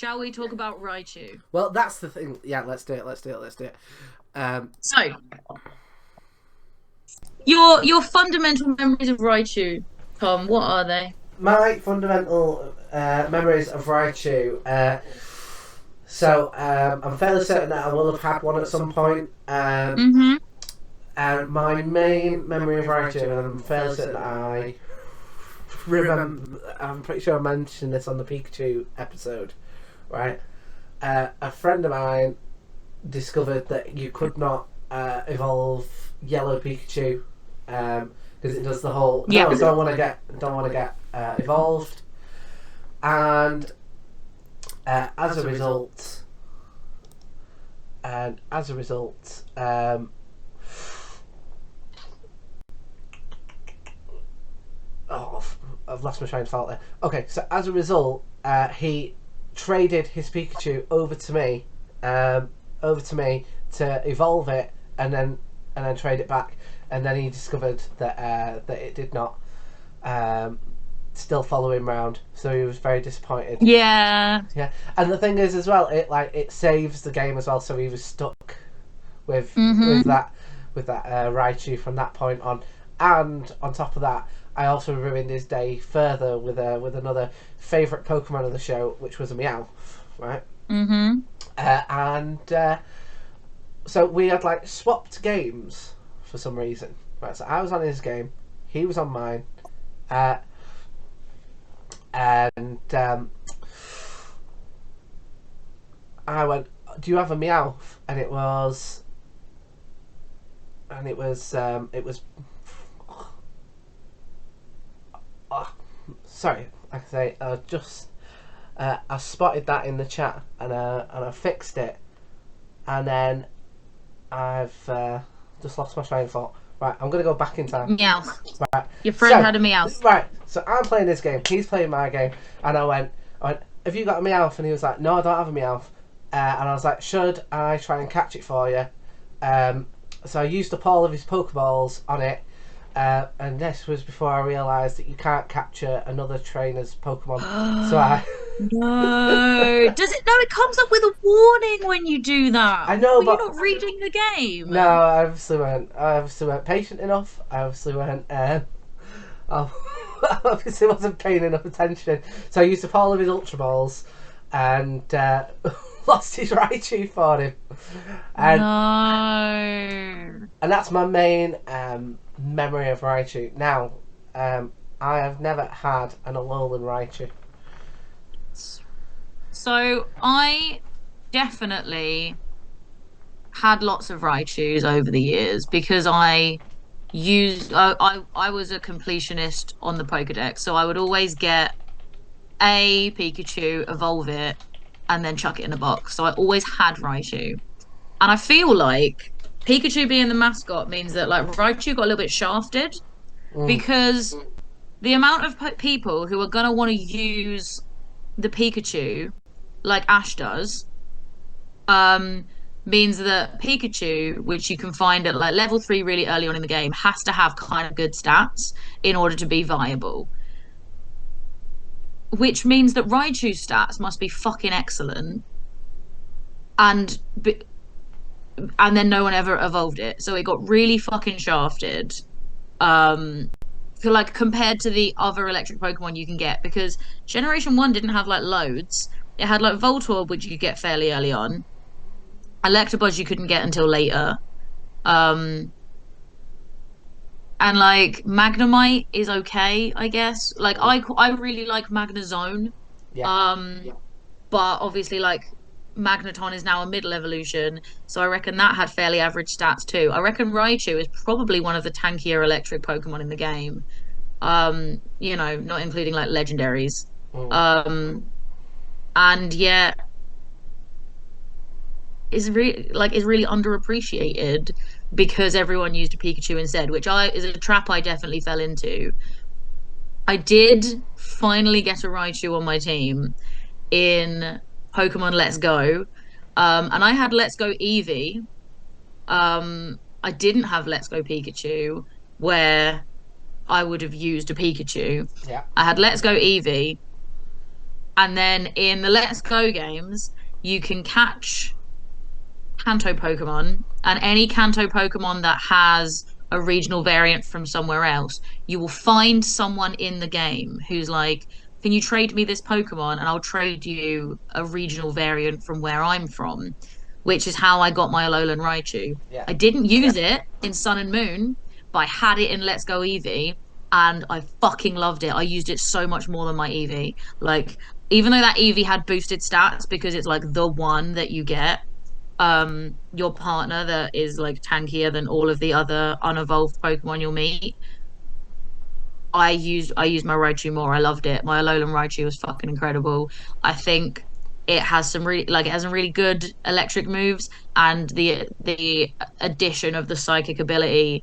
shall we talk about Raichu? Well, that's the thing. Yeah, let's do it. So, your fundamental memories of Raichu, Tom, what are they? My fundamental memories of Raichu. I'm fairly certain that I will have had one at some point. And my main memory of Raichu, and I'm fairly certain that I remember. I'm pretty sure I mentioned this on the Pikachu episode, right? A friend of mine discovered that you could not evolve yellow Pikachu because it does the whole don't want to get evolved, and as a result, I've lost my train of thought there. Okay, so as a result, he traded his Pikachu over to me to evolve it, and then trade it back, and then he discovered that it did not still follow him round, so he was very disappointed. Yeah, and the thing is as well, it saves the game as well, so he was stuck with that Raichu from that point on, and on top of that, I also ruined his day further with another favourite Pokemon of the show, which was a Meowth, right? So we had swapped games for some reason, right? So I was on his game, he was on mine, and I went, "Do you have a Meowth?" And it was. Sorry, like I say, I spotted that in the chat, and I fixed it, and then I've just lost my train of thought. Right, I'm gonna go back in time. Meowth. Right, Your friend had a Meowth. Right, so I'm playing this game, he's playing my game, and I went, "Have you got a Meowth?" And he was like, "No, I don't have a Meowth." And I was like, "Should I try and catch it for you?" So I used up all of his Pokeballs on it. And this was before I realised that you can't capture another trainer's Pokemon. So No. Does it? No, it comes up with a warning when you do that. I know, but you're not reading the game. No, I obviously weren't patient enough. I obviously weren't. I obviously wasn't paying enough attention. So I used up all of his Ultra Balls and lost his Raichu for him. No. And that's my main memory of Raichu. Now, I have never had an Alolan Raichu. So I definitely had lots of Raichus over the years because I was a completionist on the Pokedex, so I would always get a Pikachu, evolve it, and then chuck it in a box. So I always had Raichu. And I feel like Pikachu being the mascot means that Raichu got a little bit shafted because the amount of people who are going to want to use the Pikachu like Ash does means that Pikachu, which you can find at level 3 really early on in the game, has to have kind of good stats in order to be viable. Which means that Raichu's stats must be fucking excellent. And then no one ever evolved it, so it got really fucking shafted. Compared to the other electric Pokemon you can get, because Generation 1 didn't have loads. It had Voltorb, which you could get fairly early on. Electabuzz you couldn't get until later. And Magnemite is okay, I guess. I really like Magnezone. Yeah. But obviously Magneton is now a middle evolution, so I reckon that had fairly average stats too. I reckon Raichu is probably one of the tankier electric Pokemon in the game. Not including legendaries. And yet is really underappreciated because everyone used a Pikachu instead, which is a trap I definitely fell into. I did finally get a Raichu on my team in Pokemon Let's Go, and I had Let's Go Eevee. I didn't have Let's Go Pikachu, where I would have used a Pikachu. Yeah. I had Let's Go Eevee, And then in the Let's Go games, you can catch Kanto Pokemon, and any Kanto Pokemon that has a regional variant from somewhere else, you will find someone in the game who's like, can you trade me this Pokemon and I'll trade you a regional variant from where I'm from, which is how I got my Alolan Raichu. Yeah. I didn't use it in Sun and Moon, but I had it in Let's Go Eevee and I fucking loved it. I used it so much more than my Eevee. Like, even though that Eevee had boosted stats because it's like the one that you get, your partner that is like tankier than all of the other unevolved Pokemon you'll meet. I used my Raichu more. I loved it. My Alolan Raichu was fucking incredible. I think it has some really like it has some really good electric moves, and the addition of the psychic ability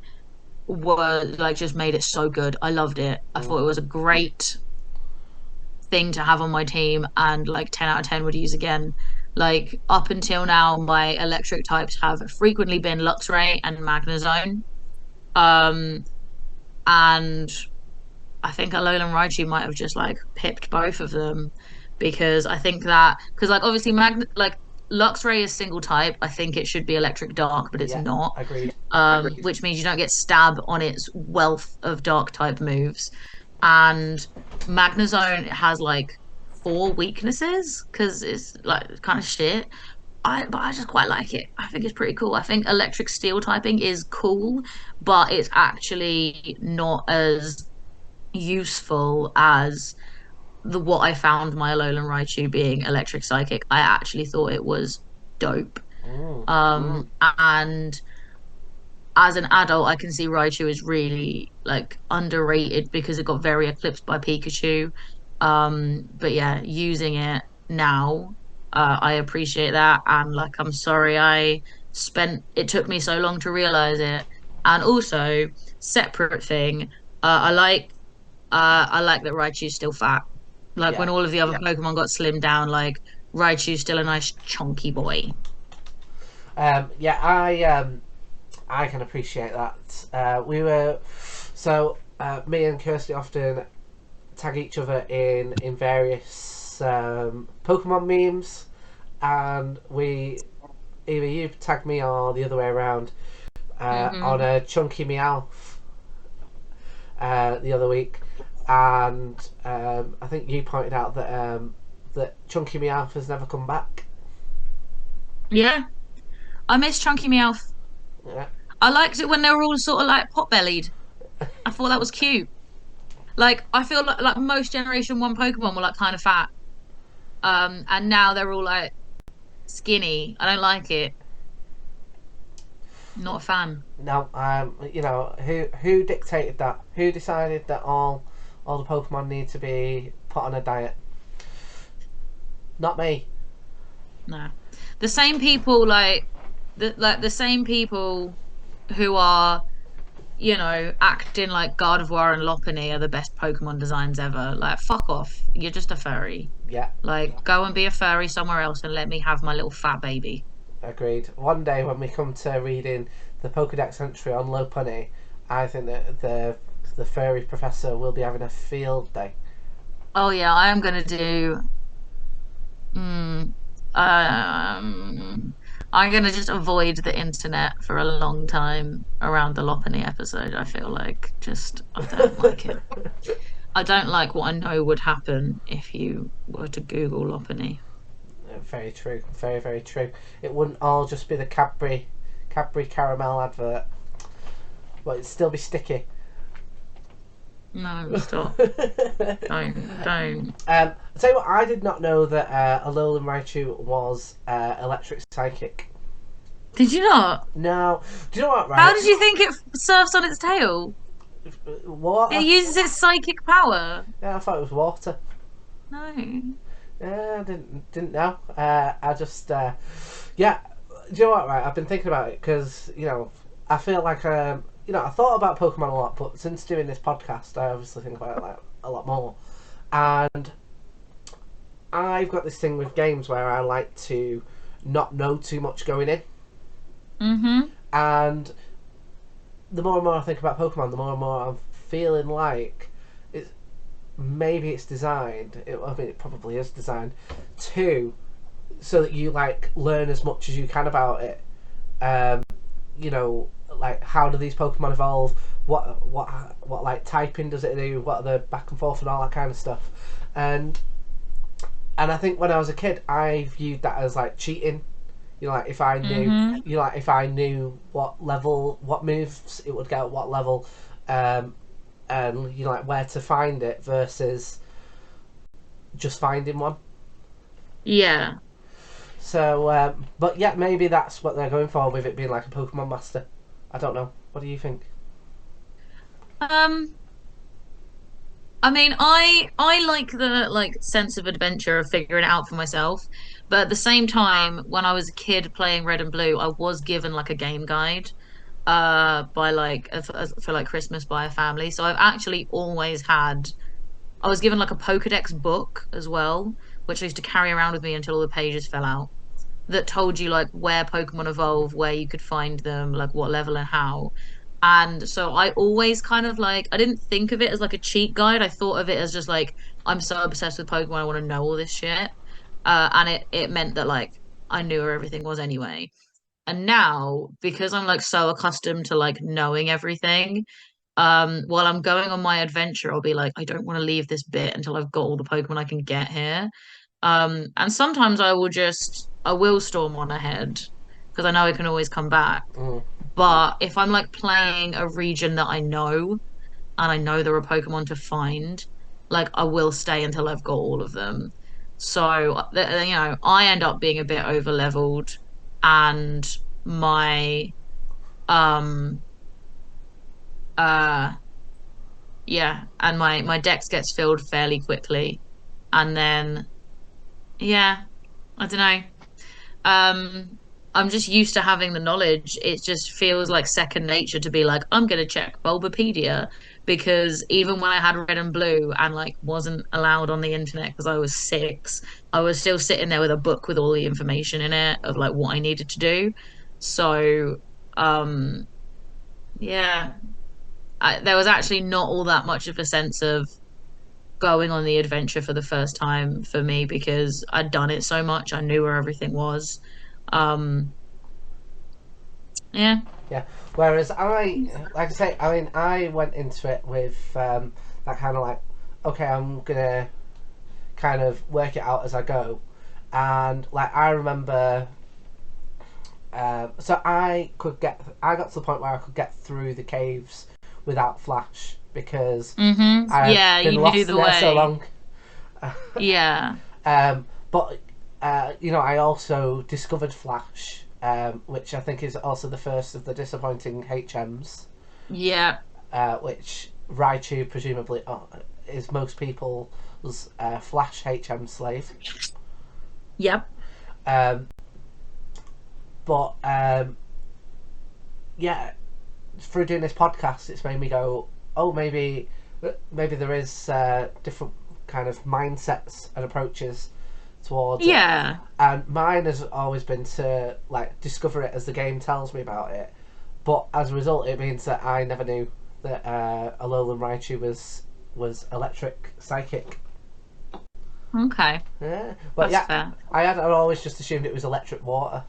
was like just made it so good. I loved it. I thought it was a great thing to have on my team, and like 10 out of 10 would use again. Like up until now, my electric types have frequently been Luxray and Magnezone. Um, and I think Alolan Raichu might have just like pipped both of them because I think that because like obviously like Luxray is single type. I think it should be electric dark, but it's Yeah. not. Agreed. Which means you don't get stab on its wealth of dark type moves. And Magnezone has like four weaknesses because it's like kind of shit. But I just quite like it. I think it's pretty cool. I think electric steel typing is cool, but it's actually not as useful as the what I found my Alolan Raichu being electric psychic. I actually thought it was dope. And as an adult, I can see Raichu is really like underrated because it got very eclipsed by Pikachu. But yeah, using it now, I appreciate that, and like I'm sorry it took me so long to realize it. And also, separate thing, I like that Raichu's still fat. Like Yeah. when all of the other Pokemon got slimmed down, like Raichu's still a nice chunky boy. Yeah, I can appreciate that. Me and Kirsty often tag each other in various Pokemon memes, and either you tag me or the other way around on a chunky Meowth the other week, and I think you pointed out that chunky Meowth has never come back. Yeah, I miss Chunky Meowth. Yeah. I liked it when they were all sort of like pot-bellied. I thought that was cute. Like I feel like most Generation 1 Pokemon were like kind of fat. And now they're all like skinny. I don't like it. Not a fan. No, who dictated that? Who decided that all the Pokemon need to be put on a diet? Not me. No. The same people the same people who are, acting like Gardevoir and Lopunny are the best Pokemon designs ever. Like, fuck off. You're just a furry. Yeah. Like, go and be a furry somewhere else and let me have my little fat baby. Agreed. One day when we come to reading the Pokédex entry on Lopunny, I think that the furry professor will be having a field day. Oh yeah, I am gonna do. I'm gonna just avoid the internet for a long time around the Lopunny episode. I feel like I don't like it. I don't like what I know would happen if you were to Google Lopunny. Very true. Very, very true. It wouldn't all just be the Cadbury caramel advert, but it'd still be sticky. No, stop. Don't. I'll tell you what, I did not know that Alolan Raichu was electric psychic. Did you not? No. Do you know what, right? How did you think it surfs on its tail? What? It uses its psychic power. Yeah, I thought it was water. No. Yeah, I didn't know. I just, yeah. Do you know what, right? I've been thinking about it because, I feel like, I thought about Pokemon a lot, but since doing this podcast, I obviously think about it like a lot more. And I've got this thing with games where I like to not know too much going in. And the more and more I think about Pokemon, the more and more I'm feeling like maybe it's designed. I mean, it probably is designed to so that you like learn as much as you can about it. Um, you know, like how do these Pokemon evolve? What like typing does it do? What are the back and forth and all that kind of stuff? And I think when I was a kid, I viewed that as like cheating. You know, like if I knew, you know, like if I knew what level, what moves it would get at what level, and you know, like where to find it versus just finding one. Yeah. So, but yeah, maybe that's what they're going for with it being like a Pokemon Master. I don't know. What do you think? Um, I mean, I like the like sense of adventure of figuring it out for myself, but at the same time, when I was a kid playing Red and Blue, I was given like a game guide by like for like Christmas by a family. So I've actually always had I was given like a Pokédex book as well, which I used to carry around with me until all the pages fell out, that told you like where Pokemon evolve, where you could find them, like what level and how. And so I always kind of like I didn't think of it as like a cheat guide. I thought of it as just like I'm so obsessed with Pokemon, I want to know all this shit. And it meant that like I knew where everything was anyway. And now, because I'm like so accustomed to like knowing everything, while I'm going on my adventure, I'll be like, I don't want to leave this bit until I've got all the Pokemon I can get here. And sometimes I will storm on ahead because I know I can always come back. Mm. But if I'm like playing a region that I know and I know there are Pokemon to find, like I will stay until I've got all of them. So, you know, I end up being a bit over leveled and my um uh yeah, and my dex gets filled fairly quickly. And then yeah, I don't know. I'm just used to having the knowledge. It just feels like second nature to be like, I'm gonna check Bulbapedia because even when I had red and blue and like wasn't allowed on the internet because I was 6, I was still sitting there with a book with all the information in it of like what I needed to do. So, um, yeah, there was actually not all that much of a sense of going on the adventure for the first time for me because I'd done it so much. I knew where everything was. Um, yeah. Yeah. Whereas like I say, I mean, I went into it with that kind of like, okay, I'm gonna kind of work it out as I go, and like I remember, so I got to the point where I could get through the caves without Flash because I've Yeah, been you knew lost the there so way. long. Yeah. But you know, I also discovered Flash, which I think is also the first of the disappointing HMs, Yeah. which Raichu presumably is most people's Flash HM slave. Yep. Um, but yeah, through doing this podcast, it's made me go, oh, maybe there is different kind of mindsets and approaches towards it. Yeah. And mine has always been to like discover it as the game tells me about it. But as a result, it means that I never knew that Alolan Raichu was electric psychic. Okay. Yeah, but That's yeah, fair. I'd always just assumed it was electric water.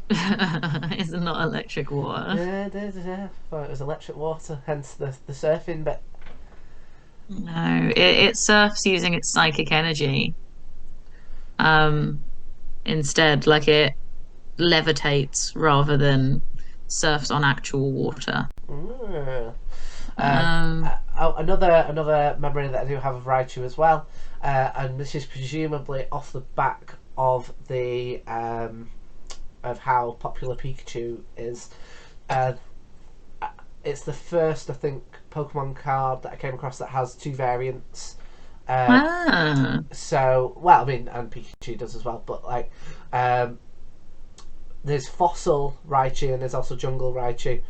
It's not electric water. Yeah, it is, yeah. Thought it was electric water, hence the surfing bit. No, it surfs using its psychic energy. Um, Instead, like it levitates rather than surfs on actual water. Mm. Um, Another memory that I do have of Raichu as well, and this is presumably off the back of the of how popular Pikachu is. Uh, it's the first, I think, Pokemon card that I came across that has two variants. Uh, ah, so, well, I mean, and Pikachu does as well, but like, um, there's Fossil Raichu and there's also Jungle Raichu,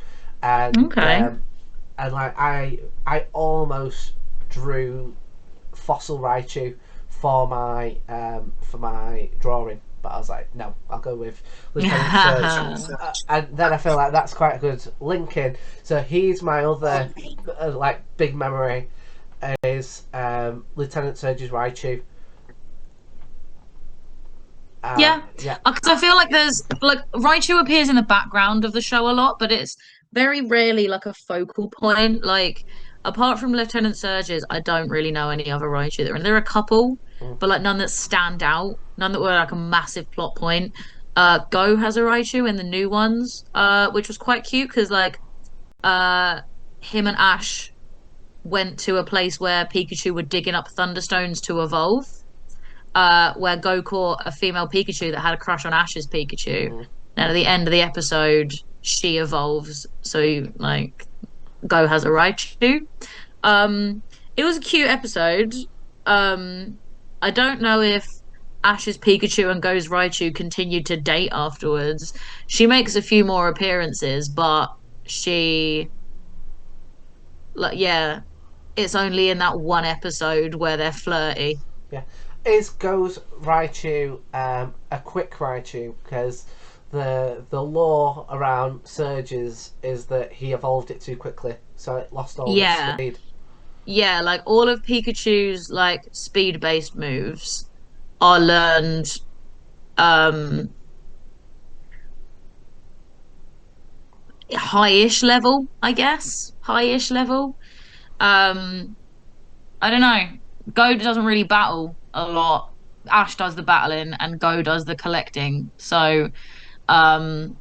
and okay. and like I almost drew Fossil Raichu for my drawing, but I was like, no, I'll go with Lieutenant Surge. And then I feel like that's quite a good link in. So he's my other like big memory, is Lieutenant Surge's Raichu. Yeah, Yeah. because I feel like there's like Raichu appears in the background of the show a lot, but it's very rarely like a focal point. Like apart from Lieutenant Surge's, I don't really know any other Raichu there. And there are a couple, Mm. but like none that stand out, none that were like a massive plot point. Go has a Raichu in the new ones, which was quite cute because like uh him and Ash went to a place where Pikachu were digging up Thunderstones to evolve, where Go caught a female Pikachu that had a crush on Ash's Pikachu. Mm. And at the end of the episode, she evolves. So like Go has a Raichu. Um, it was a cute episode. Um, I don't know if Ash's Pikachu and Go's Raichu continued to date afterwards. She makes a few more appearances, but she like yeah, it's only in that one episode where they're flirty. Yeah. Is Go's Raichu a quick Raichu? Because the law around Surges is that he evolved it too quickly, so it lost all of its Yeah. speed. Yeah, like all of Pikachu's like speed-based moves are learned um high-ish level, I guess. High-ish level. Um I don't know. Go doesn't really battle a lot. Ash does the battling and Go does the collecting. So um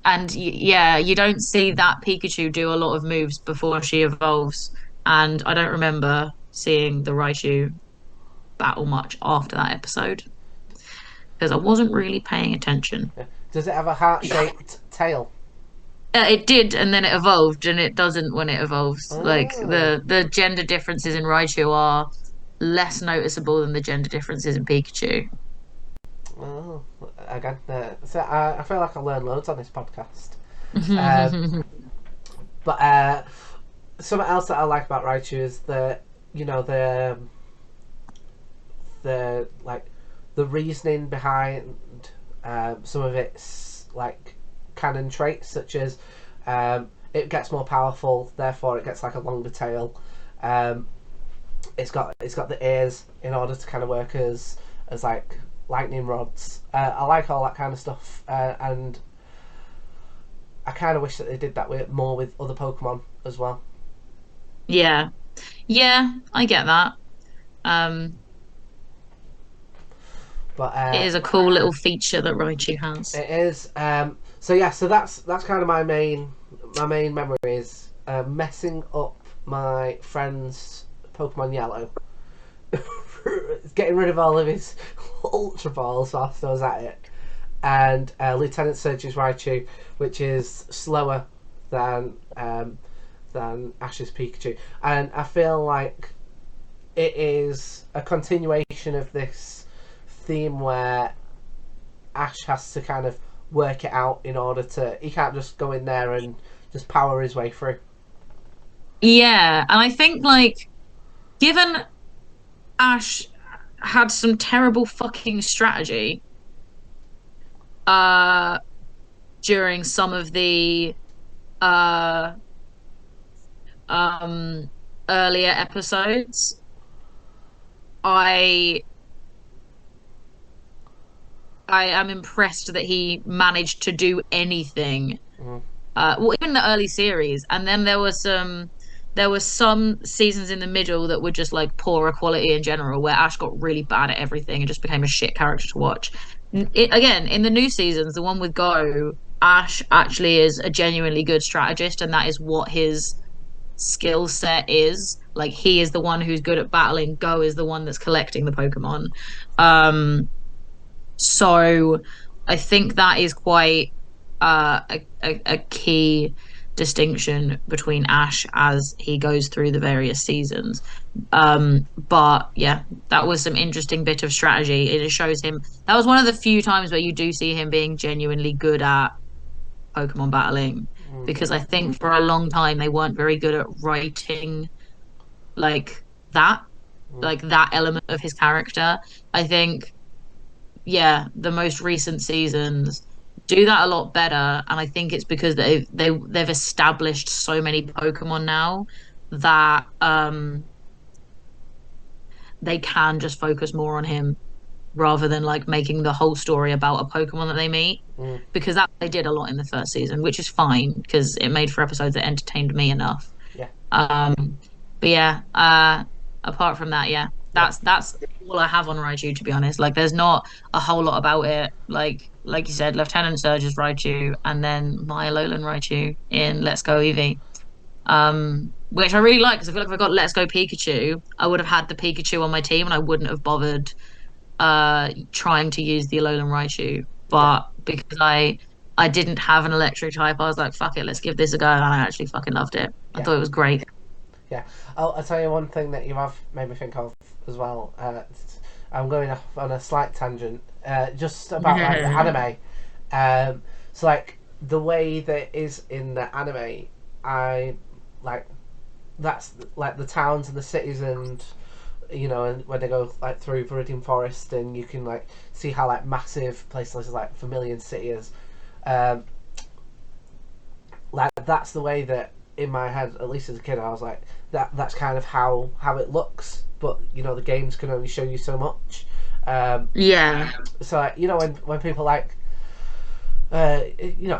and yeah, you don't see that Pikachu do a lot of moves before she evolves. And I don't remember seeing the Raichu battle much after that episode because I wasn't really paying attention. Yeah. Does it have a heart-shaped tail? It did, and then it evolved, and it doesn't when it evolves. Like Oh. the gender differences in Raichu are less noticeable than the gender differences in Pikachu. Oh. Again, so I feel like I learn loads on this podcast. Um, but something else that I like about Raichu is that you know the like the reasoning behind some of its like canon traits, such as it gets more powerful, therefore it gets like a longer tail. Um, it's got the ears in order to kind of work as like lightning rods. I like all that kind of stuff, and I kind of wish that they did that with more with other Pokemon as well. Yeah, yeah, I get that. Um, But it is a cool little feature that Raichu has. it is. So yeah, so that's kind of my main memory is messing up my friend's Pokemon Yellow, getting rid of all of his Ultra Balls whilst I was at it, and Lieutenant Surge's Raichu, which is slower than Ash's Pikachu, and I feel like it is a continuation of this theme where Ash has to kind of work it out in order to. He can't just go in there and just power his way through. Yeah, and I think like given Ash had some terrible fucking strategy uh during some of the uh um earlier episodes, I I am impressed that he managed to do anything. Mm. Well, even the early series, and then there were some seasons in the middle that were just like poorer quality in general, where Ash got really bad at everything and just became a shit character to watch. Again, in the new seasons, the one with Go, Ash actually is a genuinely good strategist, and that is what his skill set is. Like he is the one who's good at battling. Go is the one that's collecting the Pokemon. So I think that is quite a key distinction between Ash as he goes through the various seasons. But yeah, that was some interesting bit of strategy. It just shows him that was one of the few times where you do see him being genuinely good at Pokemon battling. Mm. Because I think for a long time they weren't very good at writing like that, Mm. like that element of his character. I think yeah, the most recent seasons do that a lot better, and I think it's because they've established so many Pokemon now that they can just focus more on him rather than like making the whole story about a Pokemon that they meet. Mm, Because that they did a lot in the first season, which is fine because it made for episodes that entertained me enough. yeah, Um, but yeah, apart from that, yeah, yeah, that's all I have on Raichu, to be honest. Like, there's not a whole lot about it. Like you said, Lieutenant Surge is Raichu, and then my Alolan Raichu in Let's Go Eevee. Which I really like because I feel like if I got Let's Go Pikachu, I would have had the Pikachu on my team, and I wouldn't have bothered trying to use the Alolan Raichu. yeah, But because I didn't have an electric type, I was like, fuck it, let's give this a go, and I actually fucking loved it. I yeah, thought it was great. yeah. I'll tell you one thing that you have made me think of as well. I'm going off on a slight tangent, just about like anime. So like the way that it is in the anime, I like that's like the towns and the cities and and when they go like through Viridian Forest and you can like see how like massive places like Vermilion City is. Um, like that's the way that in my head, at least as a kid, I was like that's kind of how it looks. But the games can only show you so much. Yeah. So like, when people like I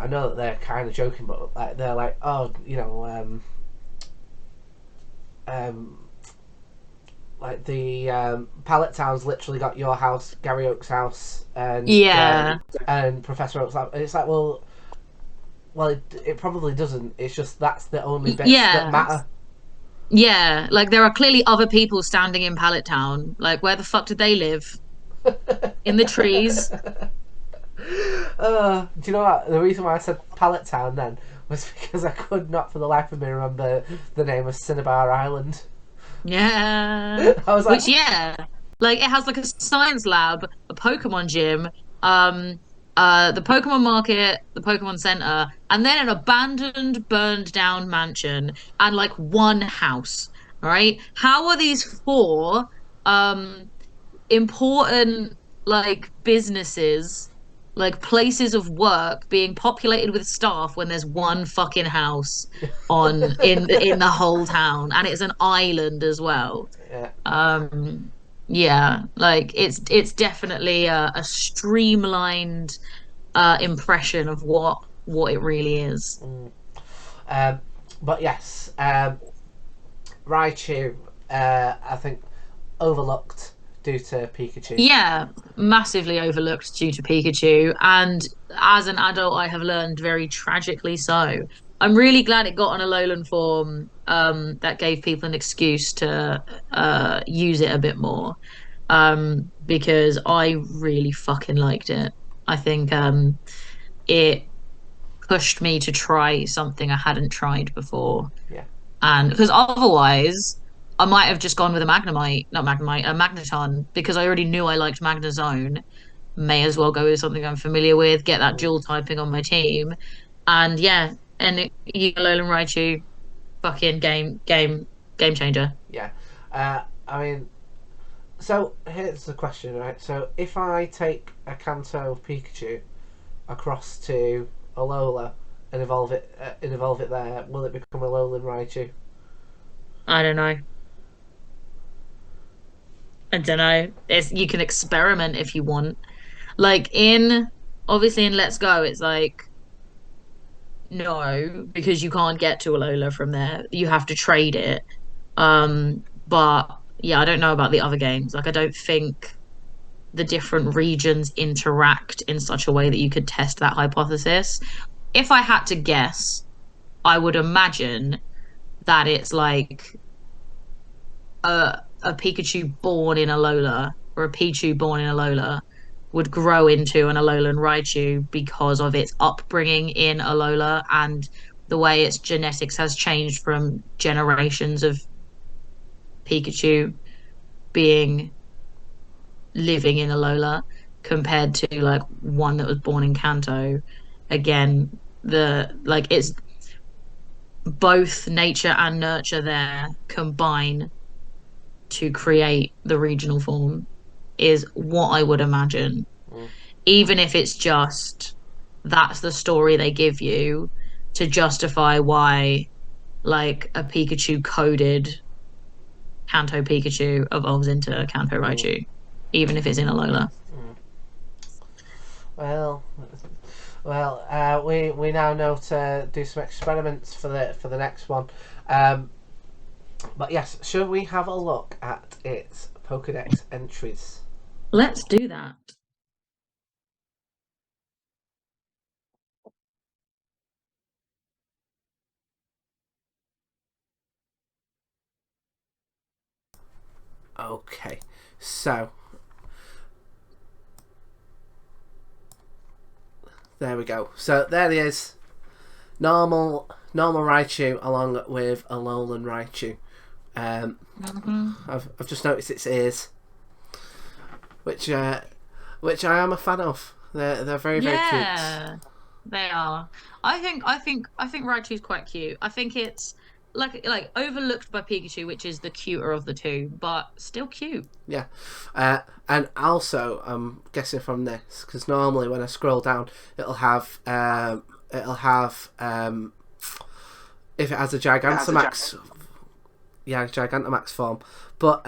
know that they're kind of joking, but like they're like, oh, um, like the Pallet Town's literally got your house, Gary Oak's house, Yeah. and Professor Oak's house. And it's like, well, it probably doesn't. It's just that's the only bits that Yeah. matter. Yeah. Like, there are clearly other people standing in Pallet Town. Like, where the fuck did they live? In the trees. Do you know what? The reason why I said Pallet Town then was because I could not for the life of me remember the name of Cinnabar Island. Yeah. I was like, Which, yeah, like it has like a science lab, a Pokemon gym, the Pokemon market, the Pokemon Center, and then an abandoned, burned down mansion and like one house. Right? How are these four um important like businesses, like places of work being populated with staff when there's one fucking house on in the whole town and it's an island as well. yeah, um yeah, like it's definitely a streamlined impression of what it really is. mm. um, but yes, Raichu, I think overlooked due to Pikachu. Yeah, massively overlooked due to Pikachu. And as an adult, I have learned very tragically so. I'm really glad it got on a Alolan form that gave people an excuse to use it a bit more. Because I really fucking liked it. I think it pushed me to try something I hadn't tried before. Yeah, And because otherwise, I might have just gone with a Magnemite, not Magnemite, a Magneton, because I already knew I liked Magnezone. May as well go with something I'm familiar with, get that mm, dual typing on my team. And yeah, and you Alolan Raichu, fucking game changer. yeah. I mean, so here's the question, right? So if I take a Kanto Pikachu across to Alola and evolve it there, will it become Alolan Raichu? I don't know. I don't know. It's you can experiment if you want. Like in obviously in Let's Go, it's like no, because you can't get to Alola from there. You have to trade it. But yeah, I don't know about the other games. Like I don't think the different regions interact in such a way that you could test that hypothesis. If I had to guess, I would imagine that it's like a Pikachu born in Alola or a Pichu born in Alola would grow into an Alolan Raichu because of its upbringing in Alola and the way its genetics has changed from generations of Pikachu being living in Alola compared to like one that was born in Kanto. Again, the like it's both nature and nurture there combine to create the regional form is what I would imagine. Mm, Even if it's just that's the story they give you to justify why like a Pikachu coded Kanto Pikachu evolves into Kanto Raichu, even if it's in Alola. Well, we now know to do some experiments for the next one. But yes, should we have a look at its Pokédex entries? Let's do that. Okay, so there we go. So there it is. Normal Raichu along with a Alolan Raichu. I've just noticed its ears, which I am a fan of. They're very very cute. They are. I think Raichu's quite cute. I think it's like overlooked by Pikachu, which is the cuter of the two, but still cute. Yeah, and also I'm guessing from this because normally when I scroll down, it'll have if it has a Gigantamax, Gigantamax form. But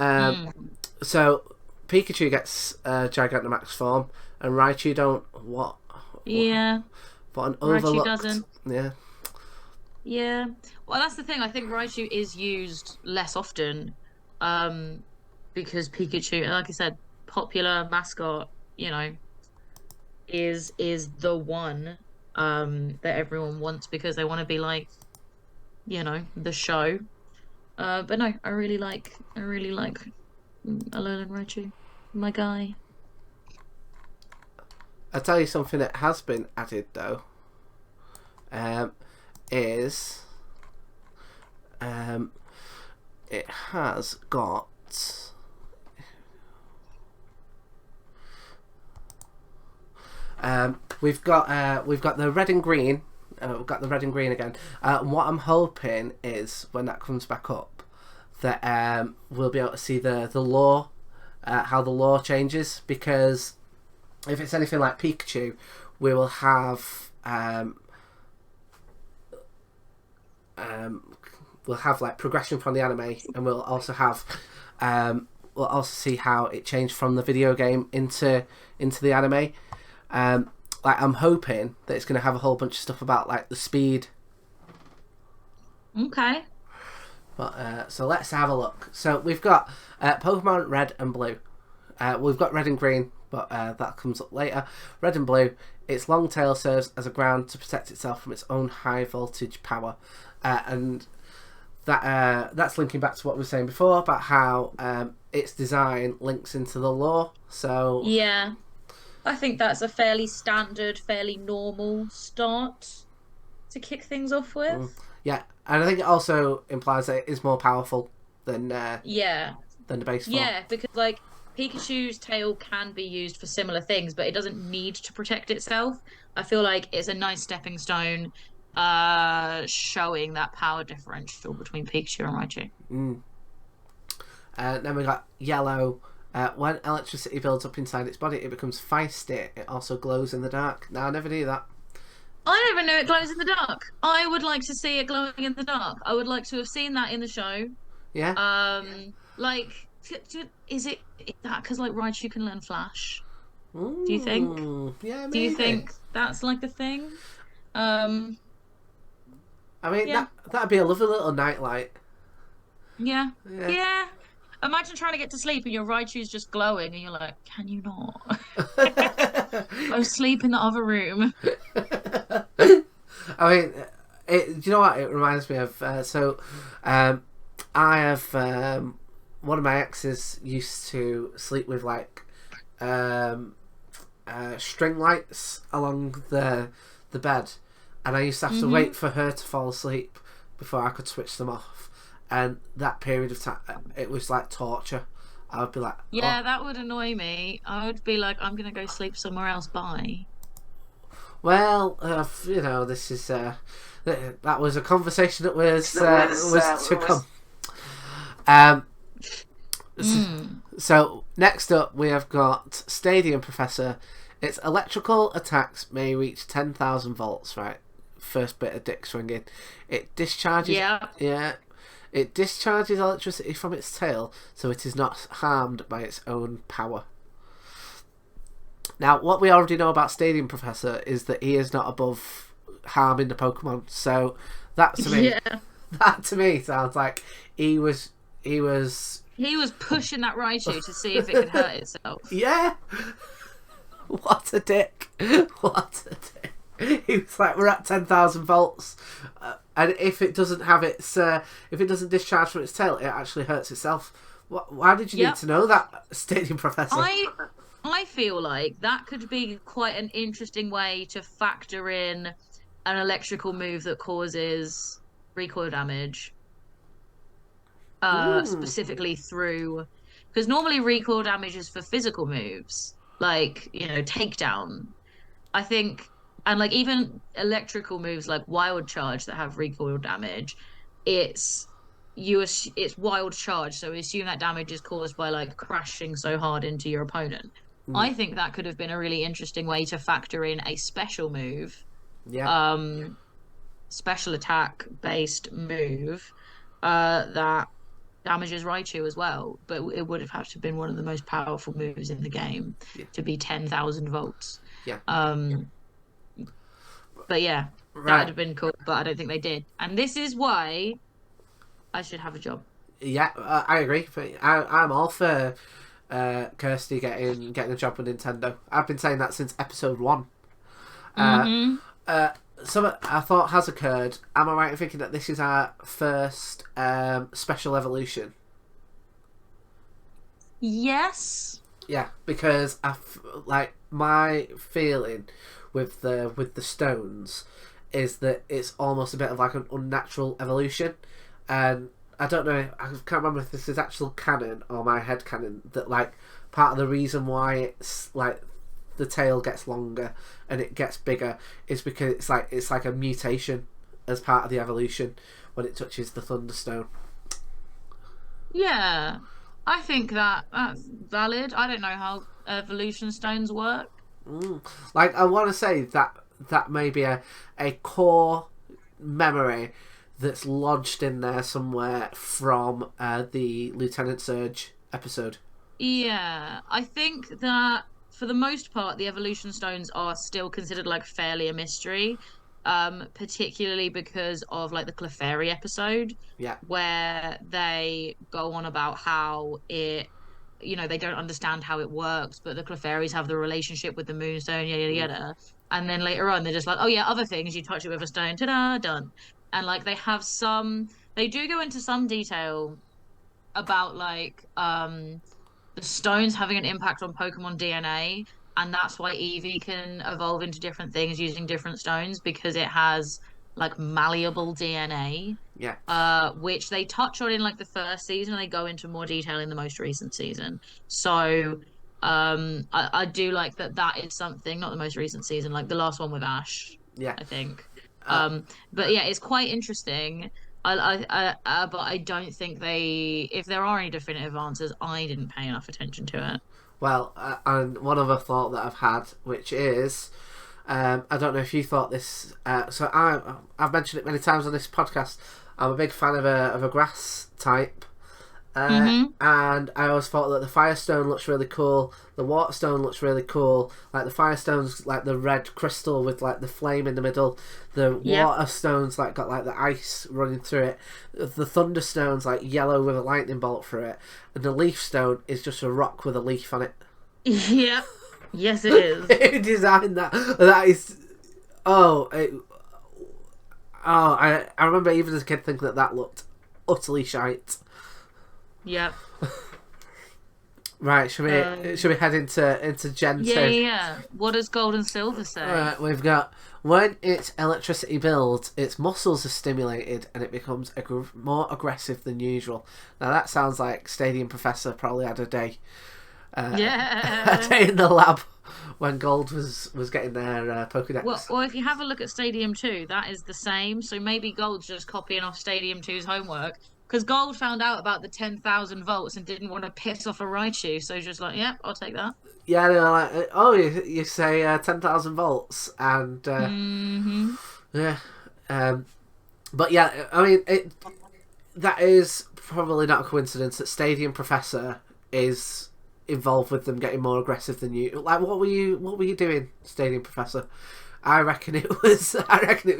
so Pikachu gets Gigantamax form, and Raichu don't. What? Yeah. But an overlooked. Raichu doesn't. Yeah. Yeah. Well, that's the thing. I think Raichu is used less often, because Pikachu, like I said, popular mascot. Is the one that everyone wants because they want to be like, the show. But no, I really like Alolan Raichu, my guy. I'll tell you something that has been added though. Is it has got we've got the red and green. We've got the red and green again. What I'm hoping is when that comes back up, that we'll be able to see the lore, how the lore changes. Because if it's anything like Pikachu, we will have like progression from the anime, and we'll also have see how it changed from the video game into the anime. Like I'm hoping that it's going to have a whole bunch of stuff about like the speed. Okay. But so let's have a look. So we've got Pokemon Red and Blue. We've got Red and Green, but that comes up later. Red and Blue. Its long tail serves as a ground to protect itself from its own high voltage power, and that's linking back to what we were saying before about how its design links into the lore. So yeah. I think that's a fairly standard, fairly normal start to kick things off with. Yeah, and I think it also implies that it is more powerful than the base form. Yeah, because like Pikachu's tail can be used for similar things, but it doesn't need to protect itself. I feel like it's a nice stepping stone, showing that power differential between Pikachu and Raichu. Then we got Yellow. When electricity builds up inside its body, it becomes feisty. It also glows in the dark. Now, I never knew that. I never knew it glows in the dark. I would like to see it glowing in the dark. I would like to have seen that in the show. Yeah. Like, is that because like Raichu can learn Flash? Do you think? Yeah, maybe. Do you think that's like the thing? I mean, that'd be a lovely little nightlight. Yeah. Imagine trying to get to sleep and your Raichu's just glowing and you're like, can you not? Go sleep in the other room. I mean, do you know what? It reminds me of... I have... one of my exes used to sleep with, like, string lights along the bed. And I used to have to wait for her to fall asleep before I could switch them off. And that period of time, it was like torture. I would be like... Yeah, that would annoy me. I would be like, I'm going to go sleep somewhere else. Bye. Well, this is... that was a conversation that was to come. So, next up, we have got Stadium Professor. Its electrical attacks may reach 10,000 volts, right? First bit of dick swinging. It discharges... Yeah. It discharges electricity from its tail, so it is not harmed by its own power. Now, what we already know about Stadium Professor is that he is not above harming the Pokemon. So that to me, that to me sounds like he was pushing that Raichu to see if it could hurt itself. Yeah. What a dick! What a dick! He was like, "We're at 10,000 volts, and if it doesn't have its, if it doesn't discharge from its tail, it actually hurts itself." Why did you need to know that, Stadium Professor? I feel like that could be quite an interesting way to factor in an electrical move that causes recoil damage. Specifically through, because normally recoil damage is for physical moves, like, you know, takedown. I think, and like even electrical moves like Wild Charge that have recoil damage, it's Wild Charge, so assume that damage is caused by like crashing so hard into your opponent. I think that could have been a really interesting way to factor in a special move, special attack based move that damages Raichu as well, but it would have had to have been one of the most powerful moves in the game to be 10,000 volts. But yeah, that would have been cool, but I don't think they did. And this is why I should have a job. Yeah, I agree. I'm all for Kirsty getting a job with Nintendo. I've been saying that since episode 1. Something I thought has occurred. Am I right in thinking that this is our first special evolution? Yes. Yeah, because like my feeling with the stones is that it's almost a bit of like an unnatural evolution, and I don't know. I can't remember if this is actual canon or my head canon. That like part of the reason why it's like the tail gets longer and it gets bigger is because it's like a mutation as part of the evolution when it touches the Thunderstone. Yeah, I think that's valid. I don't know how evolution stones work. Like, I want to say that may be a core memory that's lodged in there somewhere from the Lieutenant Surge episode. Yeah, I think that for the most part, the evolution stones are still considered like fairly a mystery, particularly because of like the Clefairy episode, where they go on about how it, you know, they don't understand how it works, but the Clefairies have the relationship with the Moonstone, yada yada. And then later on, they're just like, oh yeah, other things. You touch it with a stone, ta-da, done. And like they do go into some detail about like the stones having an impact on Pokemon DNA, and that's why Eevee can evolve into different things using different stones, because it has like malleable DNA. Which they touch on in like the first season, and they go into more detail in the most recent season. So I do like that is something, not the most recent season, like the last one with Ash. I think. But yeah, it's quite interesting. But I don't think if there are any definitive answers, I didn't pay enough attention to it. Well, and one other thought that I've had, which is, I don't know if you thought this. So I've mentioned it many times on this podcast. I'm a big fan of a grass type. And I always thought that the Firestone looks really cool. The Waterstone looks really cool. Like the Firestone's like the red crystal with like the flame in the middle. The Waterstone's like got like the ice running through it. The Thunderstone's like yellow with a lightning bolt through it. And the Leafstone is just a rock with a leaf on it. Yep. Yes, it is. Who designed that? That is. I remember even as a kid thinking that looked utterly shite. Yep. Right, should we head into Gen 2? Yeah. What does Gold and Silver say? Right, we've got, when its electricity builds, its muscles are stimulated and it becomes more aggressive than usual. Now that sounds like Stadium Professor probably had a day. A day in the lab when Gold was getting their Pokédex. Well, if you have a look at Stadium 2, that is the same. So maybe Gold's just copying off Stadium 2's homework. Because Gold found out about the 10,000 volts and didn't want to piss off a Raichu, so he's just like, yep, I'll take that. Yeah, they're like, oh, you say 10,000 volts, and yeah, but yeah, I mean, that is probably not a coincidence that Stadium Professor is involved with them getting more aggressive than you. Like, what were you doing, Stadium Professor? I reckon it was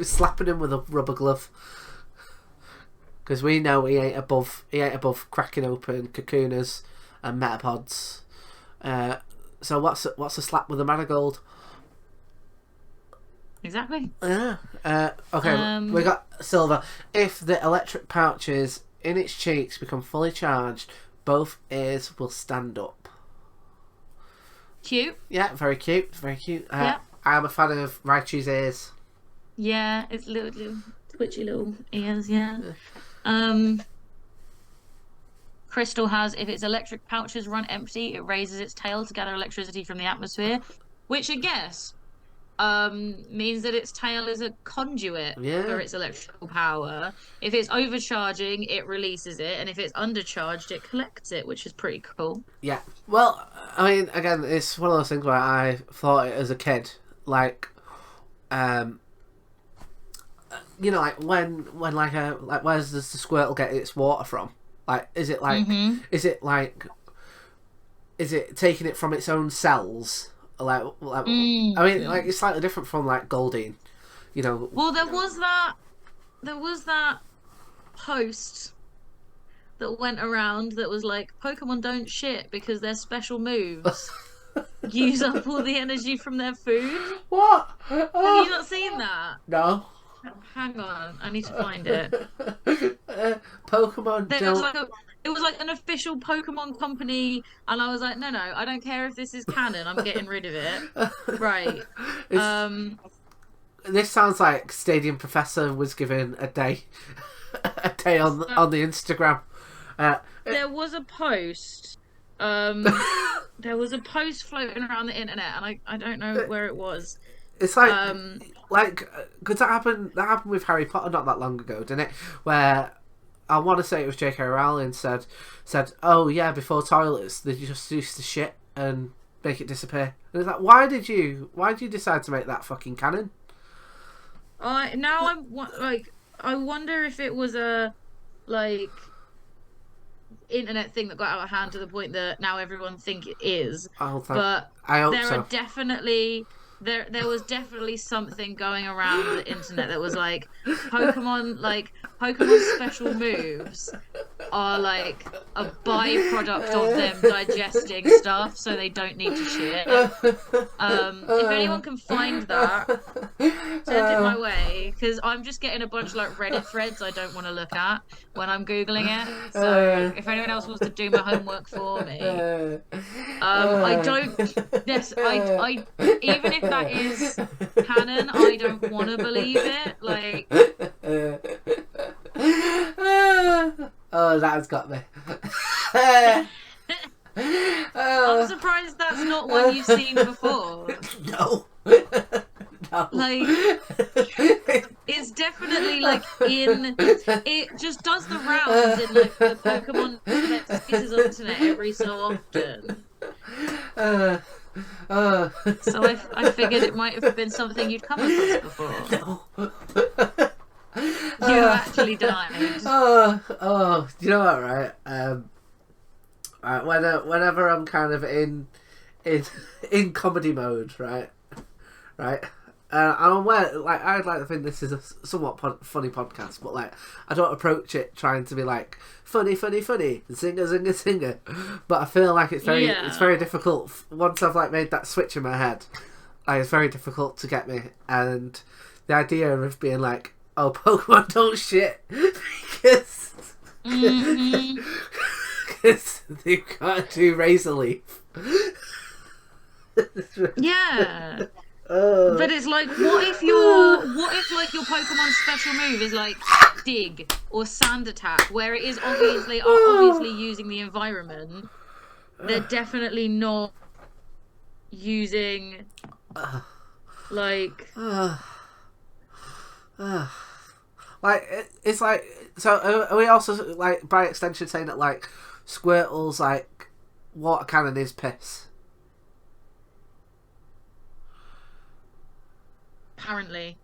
slapping him with a rubber glove. Because we know he ain't above cracking open Cocooners and Metapods. So what's a slap with a Marigold? Exactly. Yeah. Okay, we got Silver. If the electric pouches in its cheeks become fully charged, both ears will stand up. Cute. Yeah, very cute. Very cute. Yeah. I'm a fan of Raichu's ears. Yeah, it's little twitchy little ears. Yeah. Crystal has, if its electric pouches run empty, it raises its tail to gather electricity from the atmosphere, which I guess means that its tail is a conduit for its electrical power. If it's overcharging, it releases it, and if it's undercharged, it collects it, which is pretty cool. Yeah. Well, I mean, again, it's one of those things where I thought it as a kid, like, you know, like when where does the Squirtle get its water from? Like, is it taking it from its own cells? I mean, like, it's slightly different from like Goldeen, you know. Well, there was that post that went around that was like, Pokemon don't shit because their special moves use up all the energy from their food. What? Have you not seen that? No. Hang on, I need to find it. Pokemon don't... It was like an official Pokemon company, and I was like, no, I don't care if this is canon. I'm getting rid of it. Right. This sounds like Stadium Professor was given a day on the Instagram. There was a post. There was a post floating around the internet, and I don't know where it was. It's like, because that happened with Harry Potter not that long ago, didn't it? Where I want to say it was J.K. Rowling said, oh yeah, before toilets they just used to shit and make it disappear. And it's like, why did you decide to make that fucking canon? Now I wonder if it was a like internet thing that got out of hand to the point that now everyone think it is. I hope there so. are definitely. There was definitely something going around the internet that was like Pokemon special moves are like a byproduct of them digesting stuff, so they don't need to shit. If anyone can find that, send it my way, because I'm just getting a bunch of like Reddit threads I don't want to look at when I'm googling it. So if anyone else wants to do my homework for me, I don't. Yes, I even if that is canon, I don't want to believe it. Like, oh, that has got me. I'm surprised that's not one you've seen before. No. No. Like, it's definitely like it just does the rounds in like the Pokemon pieces of internet every so often. So I figured it might have been something you'd come across before. No. You actually died. Oh, do you know what, right? Whenever I'm kind of in comedy mode, right? I'm aware, like, I'd like to think this is a somewhat funny podcast, but like, I don't approach it trying to be like funny, singer. But I feel like it's very difficult once I've like made that switch in my head. Like, it's very difficult to get me, and the idea of being like, oh, Pokemon don't shit because they can't do Razor Leaf. Yeah. But it's like, what if like your Pokemon special move is like Dig or Sand Attack, where it is obviously using the environment. They're definitely not using like like, it's like, so are we also like by extension saying that like Squirtle's like water cannon is piss? Apparently.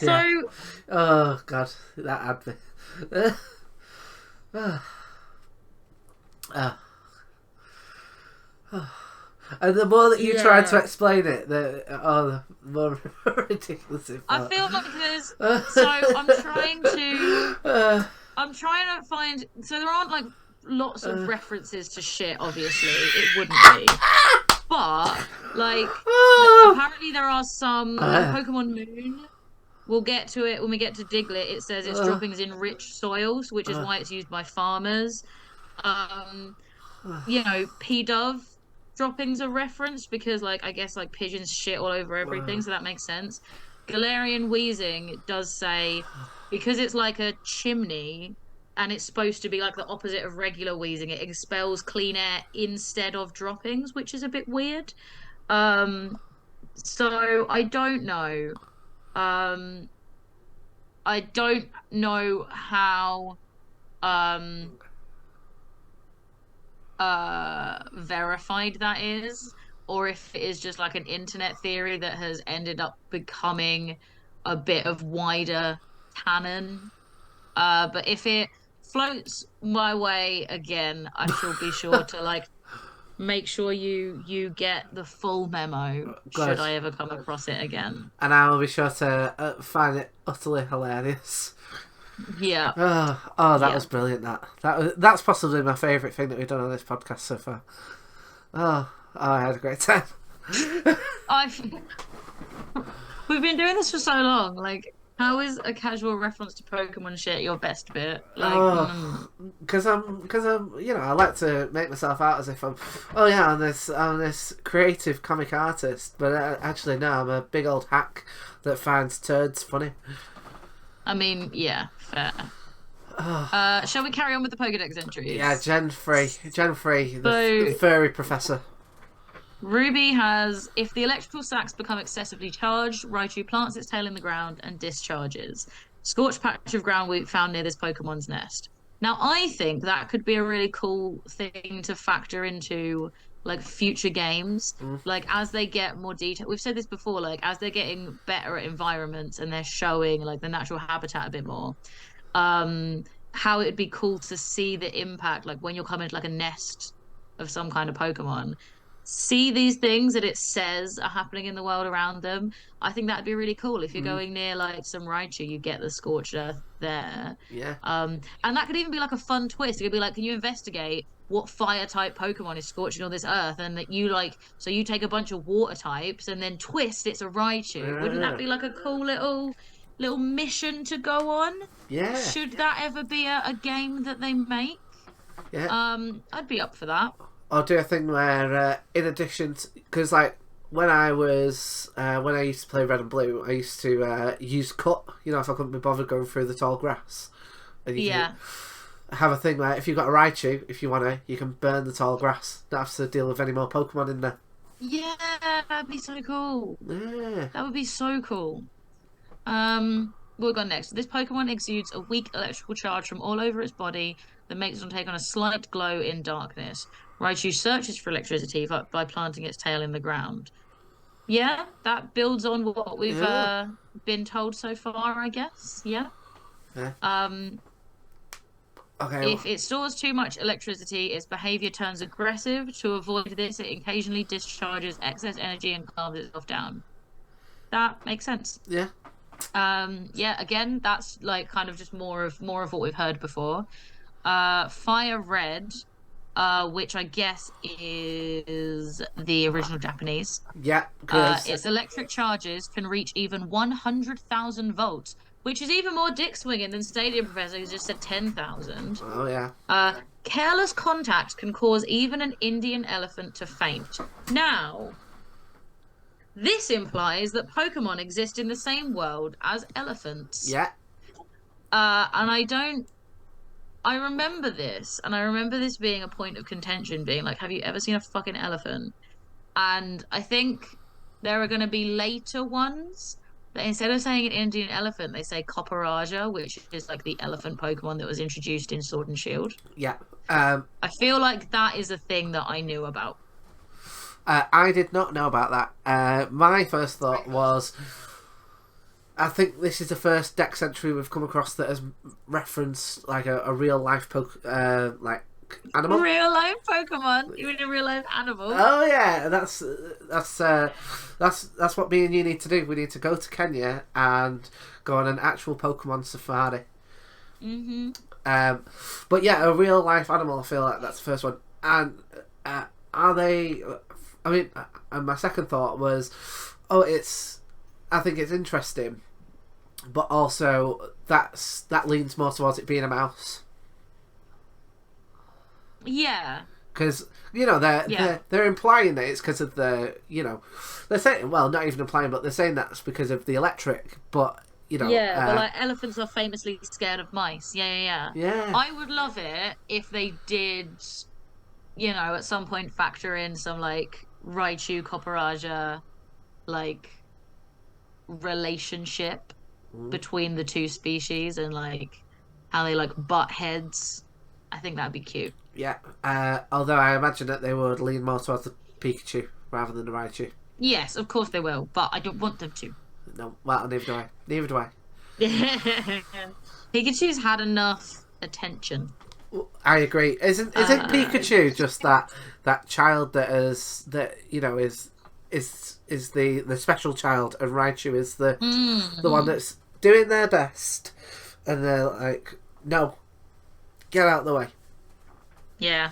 Yeah. So, Oh God, that had me. uh, uh, and the more that you try to yeah. explain it, the more ridiculous it I felt. feel like so I'm trying to find, so there aren't like lots of references to shit, obviously. It wouldn't be. But like apparently there are some like Pokemon Moon. We'll get to it when we get to Diglett. It says its droppings in rich soils, which is why it's used by farmers. Um, P-Dove droppings are referenced because, like, I guess like pigeons shit all over everything, so that makes sense. Galarian wheezing does say because it's like a chimney and it's supposed to be like the opposite of regular wheezing, it expels clean air instead of droppings, which is a bit weird. Um, so I don't know. Um, I don't know how um verified that is, or if it is just like an internet theory that has ended up becoming a bit of wider canon. But if it floats my way again, I shall be sure to like make sure you get the full memo should Good. I ever come across it again. And I will be sure to find it utterly hilarious. Yeah. That was brilliant. That's possibly my favourite thing that we've done on this podcast so far. I had a great time. We've been doing this for so long. Like, how is a casual reference to Pokemon shit your best bit? Like, because I like to make myself out as if I'm this creative comic artist, but actually no, I'm a big old hack that finds turds funny. I mean, yeah, fair. Shall we carry on with the Pokedex entries? Yeah, Gen 3, the furry professor. Ruby has, if the electrical sacs become excessively charged, Raichu plants its tail in the ground and discharges. Scorched patch of ground we found near this Pokemon's nest. Now, I think that could be a really cool thing to factor into like future games. Like as they get more detail, we've said this before, like as they're getting better at environments and they're showing like the natural habitat a bit more. How it'd be cool to see the impact, like when you're coming to like a nest of some kind of Pokemon, see these things that it says are happening in the world around them. I think that'd be really cool. If you're going near like some Raichu, you get the scorched earth there. Yeah. And that could even be like a fun twist. It could be like, can you investigate what fire type Pokemon is scorching all this earth? And that you like, so you take a bunch of water types and then twist it's a Raichu. Yeah. Wouldn't that be like a cool little mission to go on? Yeah. Should that ever be a game that they make? Yeah. I'd be up for that. I'll do a thing where, in addition, because like when I used to play Red and Blue, I used to use cut. You know, if I couldn't be bothered going through the tall grass, and you can have a thing where if you've got a Raichu, if you wanna, you can burn the tall grass. Don't have to deal with any more Pokemon in there. Yeah, that'd be so cool. Yeah, that would be so cool. We'll go next. This Pokemon exudes a weak electrical charge from all over its body that makes it take on a slight glow in darkness. Raichu searches for electricity by planting its tail in the ground. Yeah, that builds on what we've been told so far, I guess. Yeah. Okay. If it stores too much electricity, its behavior turns aggressive. To avoid this, it occasionally discharges excess energy and calms itself down. That makes sense. Yeah. Again, that's like kind of just more of what we've heard before. Fire Red, which I guess is the original Japanese. Yeah. Its electric charges can reach even 100,000 volts, which is even more dick swinging than Stadium Professor, who just said 10,000. Oh yeah. Careless contact can cause even an Indian elephant to faint. Now, this implies that Pokemon exist in the same world as elephants. Yeah. And I remember this, and I remember this being a point of contention, being like, have you ever seen a fucking elephant? And I think there are going to be later ones that instead of saying an Indian elephant, they say Copperaja, which is like the elephant Pokemon that was introduced in Sword and Shield. Yeah. I feel like that is a thing that I knew about. I did not know about that. My first thought was, I think this is the first Dex entry we've come across that has referenced like a real life like animal. Real life Pokemon, even a real life animal. Oh yeah, that's what me and you need to do. We need to go to Kenya and go on an actual Pokemon safari. But yeah, a real life animal. I feel like that's the first one. And are they? I mean, and my second thought was, I think it's interesting, but also that leans more towards it being a mouse. Yeah. Because they're implying that it's because of they're saying, well, not even implying, but they're saying that's because of the electric. But but like elephants are famously scared of mice. Yeah. I would love it if they did, at some point factor in some like Raichu Copperaja like relationship between the two species and like how they like butt heads. I think that'd be cute. Yeah. Although I imagine that they would lean more towards the Pikachu rather than the Raichu. Yes, of course they will, but I don't want them to. No, well, neither do I. Neither do I. Pikachu's had enough attention. I agree. Isn't Pikachu just that child is the special child, and Raichu is the one that's doing their best, and they're like, no, get out of the way. Yeah.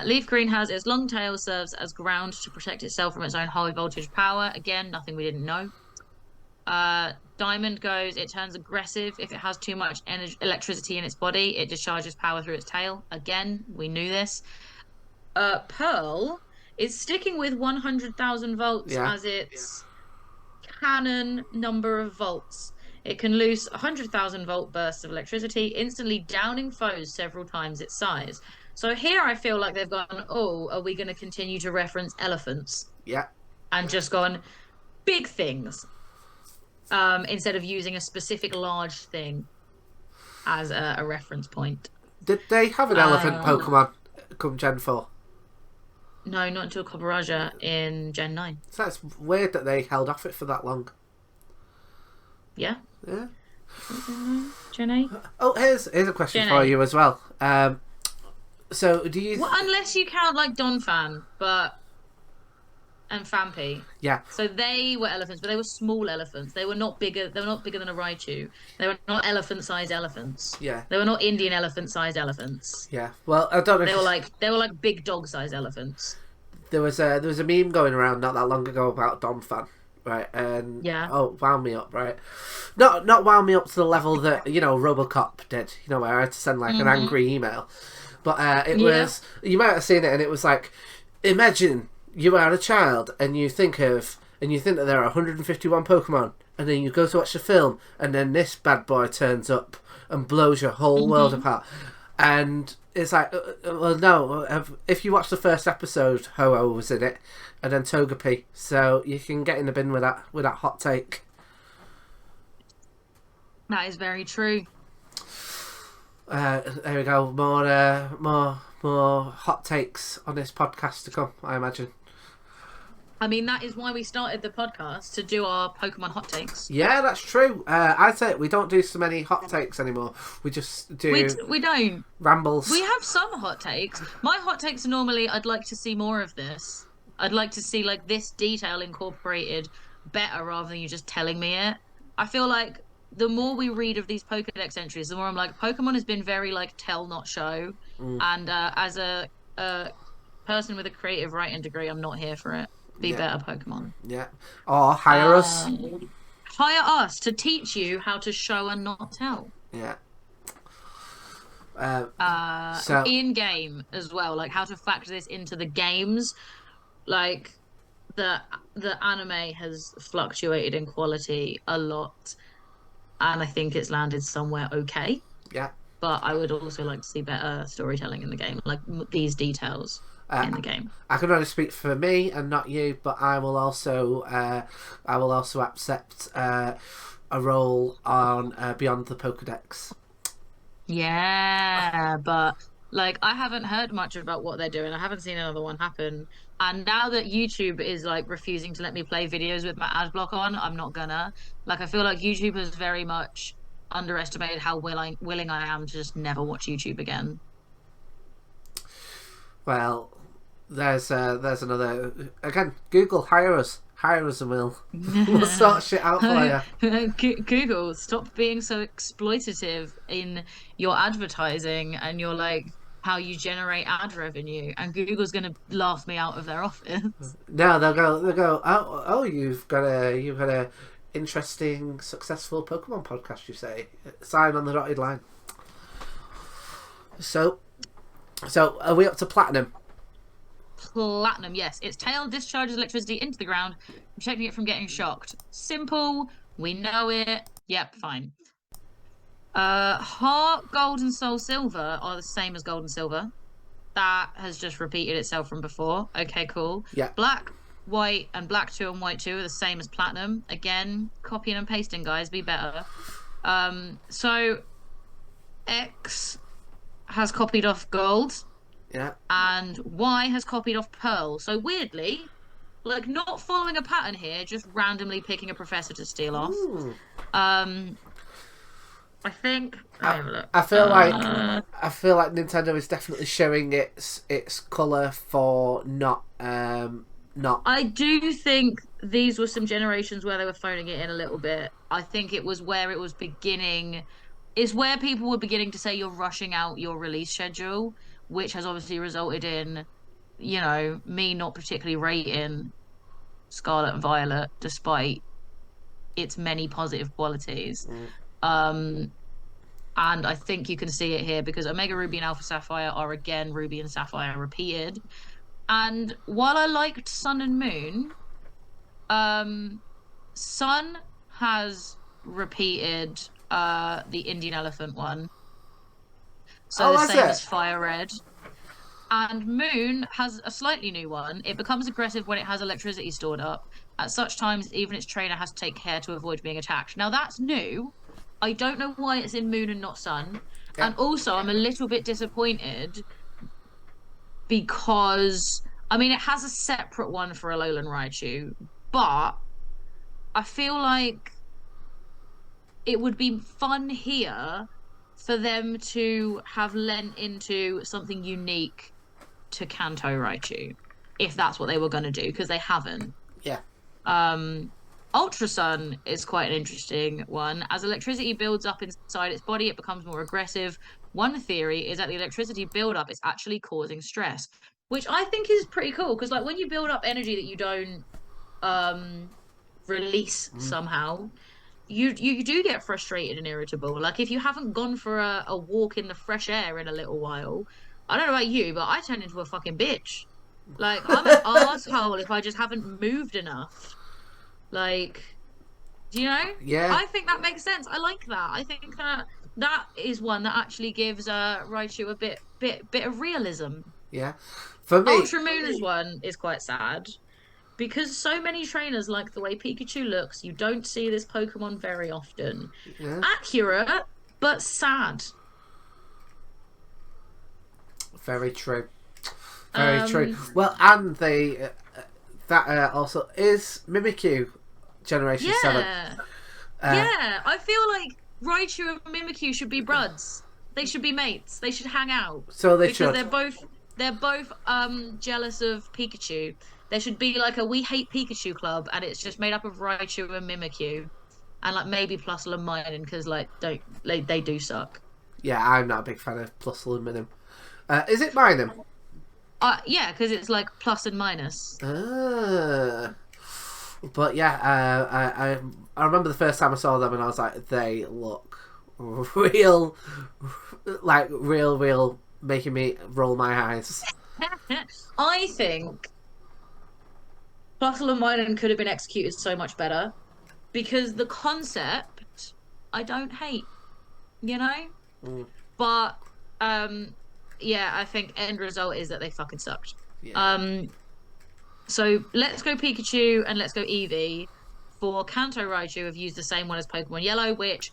Leaf Green has its long tail serves as ground to protect itself from its own high voltage power. Again, nothing we didn't know. Diamond goes, it turns aggressive if it has too much electricity in its body. It discharges power through its tail. Again, we knew this. Pearl is sticking with 100,000 volts as its canon number of volts. It can loose 100,000 volt bursts of electricity, instantly downing foes several times its size. So here I feel like they've gone, are we going to continue to reference elephants? Yeah. And just gone, big things. Instead of using a specific large thing as a reference point. Did they have an elephant Pokemon come Gen 4? No, not until Copperaja in Gen 9. So that's weird that they held off it for that long. Yeah. Yeah. Gen 8? Oh, here's a question for you as well. So do you... Well, unless you count like Donphan, and Fampi. Yeah. So they were elephants, but they were small elephants. They were not bigger. They were not bigger than a Raichu. They were not elephant-sized elephants. Yeah. They were not Indian elephant-sized elephants. Yeah. Well, I don't know. They were like big dog-sized elephants. There was a meme going around not that long ago about Donphan, right? And wound me up, right? Not wound me up to the level that RoboCop did. Where I had to send like an angry email. But it was, you might have seen it, and it was like, imagine you are a child and you think that there are 151 Pokemon, and then you go to watch the film, and then this bad boy turns up and blows your whole world apart. And it's like, well, no, if you watch the first episode, Ho-Oh was in it, and then Togepi, so you can get in the bin with that hot take. That is very true. There we go. More hot takes on this podcast to come, I imagine. I mean, that is why we started the podcast, to do our Pokemon hot takes. Yeah, that's true. I'd say we don't do so many hot takes anymore. We just do... We don't. Rambles. We have some hot takes. My hot takes are normally, I'd like to see more of this. I'd like to see, like, this detail incorporated better rather than you just telling me it. I feel like the more we read of these Pokedex entries, the more I'm like, Pokemon has been very, like, tell, not show. And as a person with a creative writing degree, I'm not here for it. Be better Pokemon. Yeah. Or hire us. Hire us to teach you how to show and not tell. Yeah. So in game as well, like how to factor this into the games. Like the anime has fluctuated in quality a lot, and I think it's landed somewhere okay. Yeah. But I would also like to see better storytelling in the game, like these details in the game. I can only speak for me and not you, but I will also accept a role on Beyond the Pokédex. Yeah, but Like, I haven't heard much about what they're doing. I haven't seen another one happen. And now that YouTube is like refusing to let me play videos with my ad block on, I'm not gonna. Like, I feel like YouTube has very much underestimated how willing I am to just never watch YouTube again. Well, there's another again. Google hire us, and we'll sort shit out for you. Google, stop being so exploitative in your advertising and your like how you generate ad revenue. And Google's gonna laugh me out of their office. No, they'll go. Oh, you've got a interesting, successful Pokemon podcast. You say sign on the dotted line. So are we up to platinum? Platinum, yes. Its tail discharges electricity into the ground, protecting it from getting shocked. Simple. We know it. Yep, fine. Heart, Gold, and Soul Silver are the same as Gold and Silver. That has just repeated itself from before. Okay, cool. Yeah. Black, White, and Black 2 and White 2 are the same as Platinum. Again, copying and pasting, guys. Be better. So X has copied off Gold. Yeah. And Y has copied off Pearl. So weirdly, like not following a pattern here, just randomly picking a professor to steal off. Ooh. I think I feel like Nintendo is definitely showing its colour for not. I do think these were some generations where they were phoning it in a little bit. I think it was where it was beginning. Is where people were beginning to say you're rushing out your release schedule, which has obviously resulted in, you know, me not particularly rating Scarlet and Violet despite its many positive qualities. And I think you can see it here because Omega Ruby and Alpha Sapphire are again Ruby and Sapphire repeated. And while I liked Sun and Moon, Sun has repeated the Indian Elephant one. So the same as Fire Red. And Moon has a slightly new one. It becomes aggressive when it has electricity stored up. At such times, even its trainer has to take care to avoid being attacked. Now, that's new. I don't know why it's in Moon and not Sun. Yeah. And also, I'm a little bit disappointed because, I mean, it has a separate one for Alolan Raichu, but I feel like it would be fun here for them to have lent into something unique to Kanto Raichu, if that's what they were going to do, because they haven't. Yeah. Ultra Sun is quite an interesting one. As electricity builds up inside its body, it becomes more aggressive. One theory is that the electricity buildup is actually causing stress, which I think is pretty cool, because like when you build up energy that you don't release somehow, you do get frustrated and irritable. Like if you haven't gone for a walk in the fresh air in a little while, I don't know about you, but I turn into a fucking bitch. Like I'm an asshole if I just haven't moved enough. Like, do you know? Yeah. I think that makes sense. I like that. I think that is one that actually gives Raichu a bit of realism. Yeah. For me, Ultra Moon's one is quite sad. Because so many trainers like the way Pikachu looks, you don't see this Pokemon very often. Yeah. Accurate, but sad. Very true. Very true. Well, and that also is Mimikyu Generation 7. Yeah, I feel like Raichu and Mimikyu should be bruds. They should be mates. They should hang out. So they should. Because they're both jealous of Pikachu. There should be like a We Hate Pikachu club, and it's just made up of Raichu and Mimikyu, and like maybe Plusle and Minun, because like they do suck. Yeah, I'm not a big fan of Plusle and Minun. Is it Minun? Yeah, because it's like plus and minus. But yeah, I remember the first time I saw them, and I was like, they look real, making me roll my eyes. I think Plusle and Minun could have been executed so much better, because the concept I don't hate, you know? But yeah, I think end result is that they fucking sucked. Yeah. So let's go Pikachu and let's go Eevee. For Kanto Raichu, I've used the same one as Pokemon Yellow, which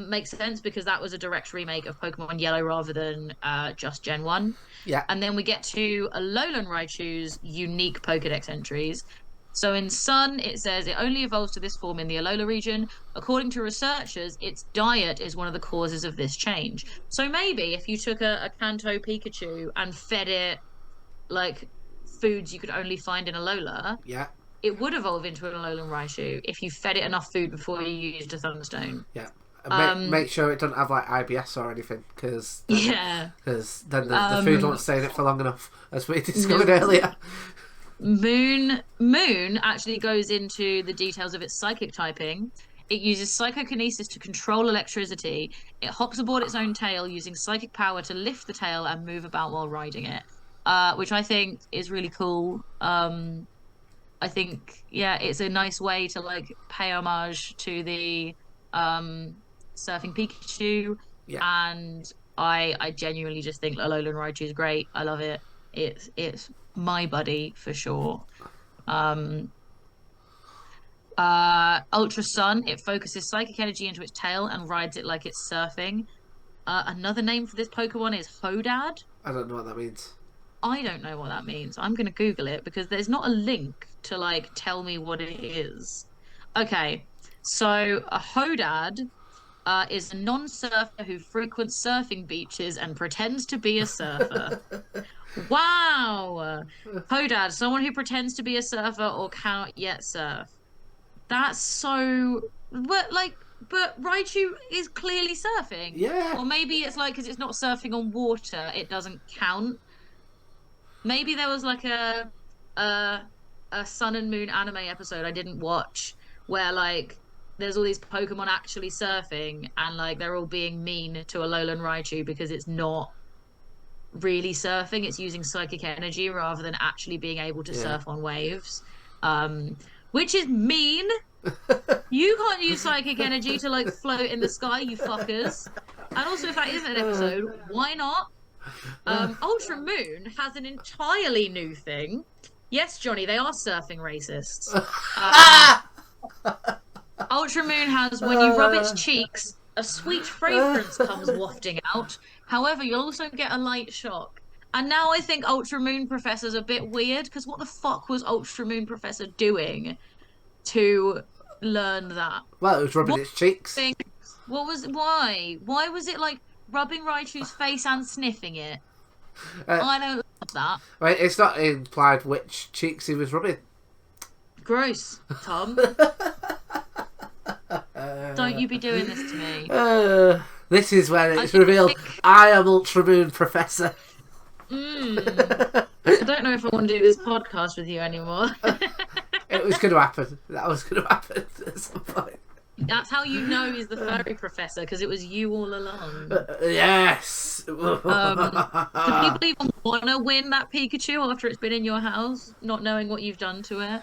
makes sense because that was a direct remake of Pokemon Yellow rather than just Gen 1. Yeah. And then we get to Alolan Raichu's unique Pokedex entries. So in Sun, it says it only evolves to this form in the Alola region. According to researchers, its diet is one of the causes of this change. So maybe if you took a Kanto Pikachu and fed it like foods you could only find in Alola, Yeah. it would evolve into an Alolan Raichu if you fed it enough food before you used a Thunderstone. Yeah. Make sure it doesn't have like IBS or anything, because then the food won't stay in it for long enough, as we discovered earlier. Moon actually goes into the details of its psychic typing. It uses psychokinesis to control electricity. It hops aboard its own tail using psychic power to lift the tail and move about while riding it, which I think is really cool. I think, yeah, it's a nice way to like pay homage to the surfing Pikachu. Yeah. And I genuinely just think Alolan Raichu is great. I love it. It's my buddy for sure. Ultra Sun, it focuses psychic energy into its tail and rides it like it's surfing. Another name for this Pokemon is Hodad. I don't know what that means. I don't know what that means. I'm going to Google it because there's not a link to like tell me what it is. Okay, so a Hodad is a non-surfer who frequents surfing beaches and pretends to be a surfer. Wow! Hodad, someone who pretends to be a surfer or cannot yet surf. That's so... But Raichu is clearly surfing. Yeah. Or maybe it's like, because it's not surfing on water, it doesn't count. Maybe there was like a Sun and Moon anime episode I didn't watch where like there's all these Pokemon actually surfing and like they're all being mean to Alolan Raichu because it's not really surfing, it's using psychic energy rather than actually being able to surf on waves. Which is mean. You can't use psychic energy to like float in the sky, you fuckers. And also if that is an episode, why not? Ultra Moon has an entirely new thing. Yes, Johnny, they are surfing racists. Ultra Moon has, when you rub its cheeks, a sweet fragrance comes wafting out. However, you'll also get a light shock. And now I think Ultra Moon Professor's a bit weird, because what the fuck was Ultra Moon Professor doing to learn that? Well, it was rubbing its cheeks. Why? Why was it like rubbing Raichu's face and sniffing it? I don't love that. Right, it's not implied which cheeks he was rubbing. Gross, Tom. Don't you be doing this to me. This is where it's revealed I am Ultra Moon Professor. I don't know if I want to do this podcast with you anymore. It was going to happen. That was going to happen at some point. That's how you know he's the furry professor, because it was you all along. Yes. Do people even want to win that Pikachu after it's been in your house, not knowing what you've done to it?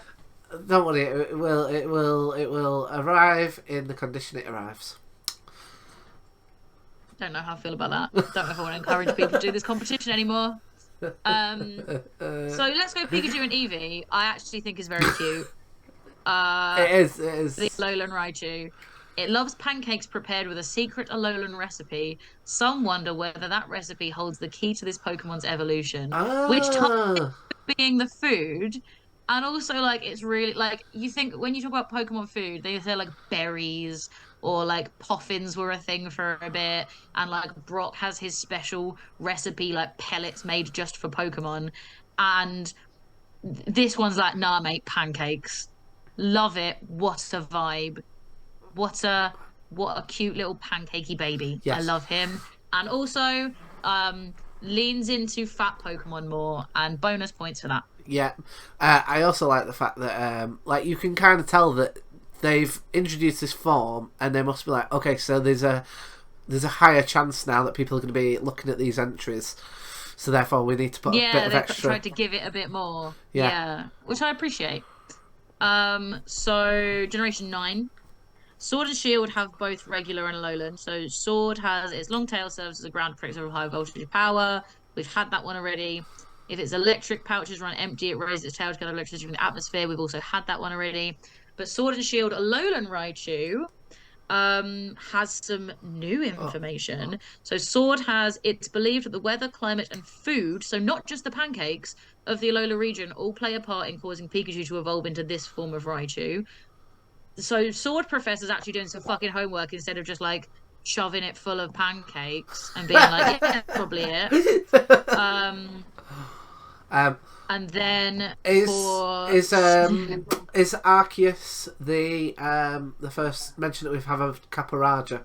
Don't worry, it will arrive in the condition it arrives. Don't know how I feel about that. Don't know if I want to encourage people to do this competition anymore. So let's go Pikachu and Eevee. I actually think is very cute. It is. The Alolan Raichu. It loves pancakes prepared with a secret Alolan recipe. Some wonder whether that recipe holds the key to this Pokemon's evolution. Which time being the food. And also, like, it's really, like, you think, when you talk about Pokemon food, they say, like, berries or, like, poffins were a thing for a bit. And, like, Brock has his special recipe, like, pellets made just for Pokemon. And this one's like, nah, mate, pancakes. Love it. What a vibe. What a cute little pancakey baby. Yes. I love him. And also, leans into fat Pokemon more, and bonus points for that. Yeah. I also like the fact that, like, you can kind of tell that they've introduced this form, and they must be like, okay, so there's a higher chance now that people are going to be looking at these entries, so therefore we need to put a bit of extra. Tried to give it a bit more. Yeah. Which I appreciate. So Generation 9. Sword and Shield have both regular and Alolan. So Sword has its long tail, serves as a ground protector of high voltage power. We've had that one already. If its electric pouches run empty, it raises its tail to gather electricity from the atmosphere. We've also had that one already. But Sword and Shield Alolan Raichu has some new information. So Sword has, it's believed that the weather, climate, and food, so not just the pancakes of the Alola region, all play a part in causing Pikachu to evolve into this form of Raichu. So Sword Professor's actually doing some fucking homework instead of just like shoving it full of pancakes and being like, yeah, that's probably it. Um, um, and then is for is Arceus the first mention that we've had of Caparaja?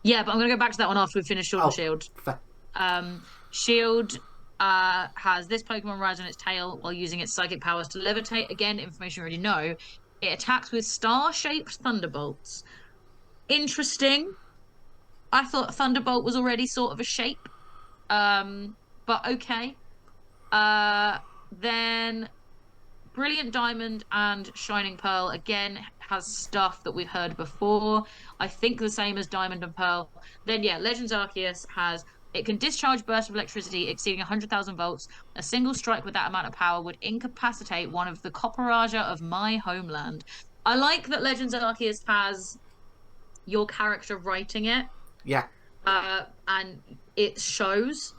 yeah, but I'm gonna go back to that one after we finish Sword and Shield. Fair. Shield has this Pokemon rides on its tail while using its psychic powers to levitate. Again, information you already know. It attacks with star-shaped thunderbolts. Interesting. I thought Thunderbolt was already sort of a shape. But okay. Then Brilliant Diamond and Shining Pearl again has stuff that we've heard before. I think the same as Diamond and Pearl. Then yeah, Legends Arceus has it can discharge bursts of electricity exceeding 100,000 volts. A single strike with that amount of power would incapacitate one of the Copperaja of my homeland. I like that Legends Arceus has your character writing it. Yeah. And it shows.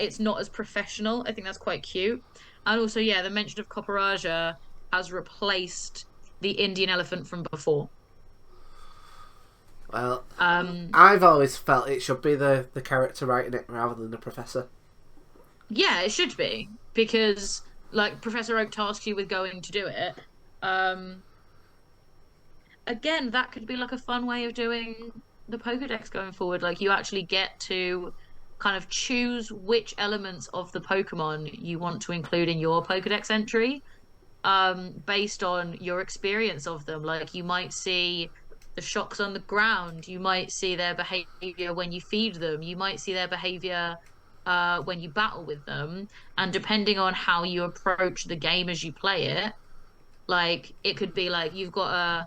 It's not as professional. I think that's quite cute. And also, yeah, the mention of Copperaja has replaced the Indian elephant from before. Well, I've always felt it should be the character writing it rather than the professor. Yeah, it should be. Because, like, Professor Oak tasks you with going to do it. Again, that could be, like, a fun way of doing the Pokedex going forward. Like, you actually get to kind of choose which elements of the Pokemon you want to include in your Pokedex entry, based on your experience of them. Like, you might see the shocks on the ground, you might see their behavior when you feed them, you might see their behavior when you battle with them, and depending on how you approach the game as you play it, like, it could be like you've got to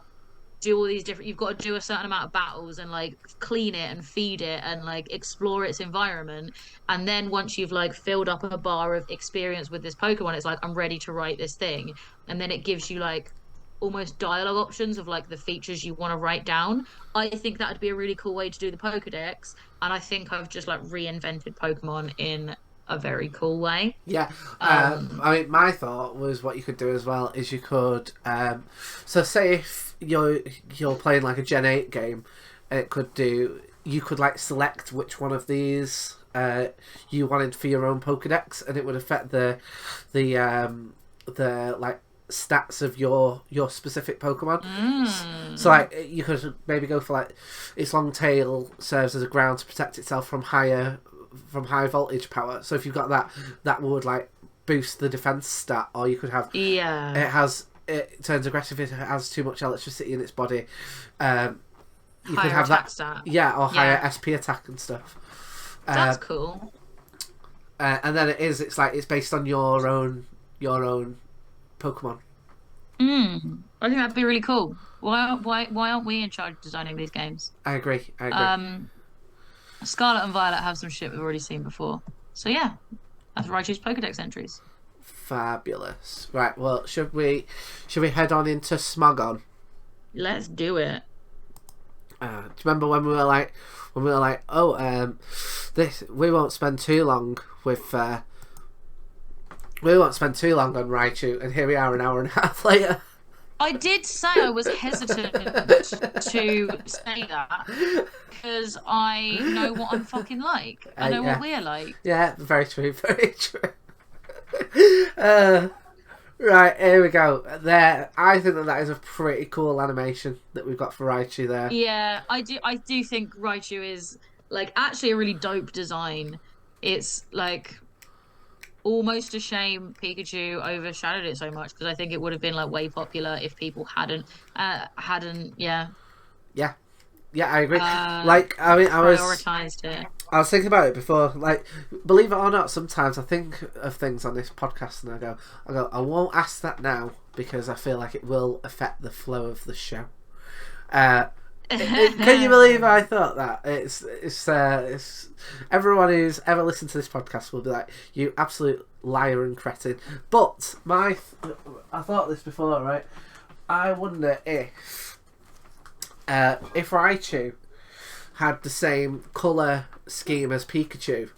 do all these different, you've got to do a certain amount of battles and like clean it and feed it and like explore its environment, and then once you've like filled up a bar of experience with this Pokemon, it's like, I'm ready to write this thing, and then it gives you like almost dialogue options of like the features you want to write down. I think that would be a really cool way to do the Pokedex, and I think I've just like reinvented Pokemon in a very cool way. Yeah. I mean, my thought was what you could do as well is you could so say if you're playing like a Gen 8 game, you could like select which one of these you wanted for your own Pokedex, and it would affect the like stats of your specific Pokemon. So like you could maybe go for like its long tail serves as a ground to protect itself from high voltage power. So if you've got that would like boost the defense stat, or you could have it turns aggressive if it has too much electricity in its body. You could have that stat. or higher SP attack and stuff. That's cool. And then it's like it's based on your own Pokemon. I think that'd be really cool. Why aren't we in charge of designing these games? I agree. Scarlet and Violet have some shit we've already seen before. So yeah, that's Raichu's Pokedex entries. Fabulous. Right, well, should we head on into Smogon? Let's do it. Do you remember when we were like, this we won't spend too long on Raichu, and here we are an hour and a half later. I did say I was hesitant to say that because I know what I'm fucking like. I know what we're like. Yeah, very true, very true. Right, here we go. There, I think that is a pretty cool animation that we've got for Raichu there. Yeah, I do think Raichu is like actually a really dope design. It's like almost a shame Pikachu overshadowed it so much, because I think it would have been like way popular if people hadn't I agree. Like, I mean, I prioritized it. I was thinking about it before. Like, believe it or not, sometimes I think of things on this podcast and I go, I won't ask that now because I feel like it will affect the flow of the show. Can you believe I thought that? It's everyone who's ever listened to this podcast will be like, you absolute liar and cretin. But I thought this before, right? I wonder if if Raichu had the same colour scheme as Pikachu,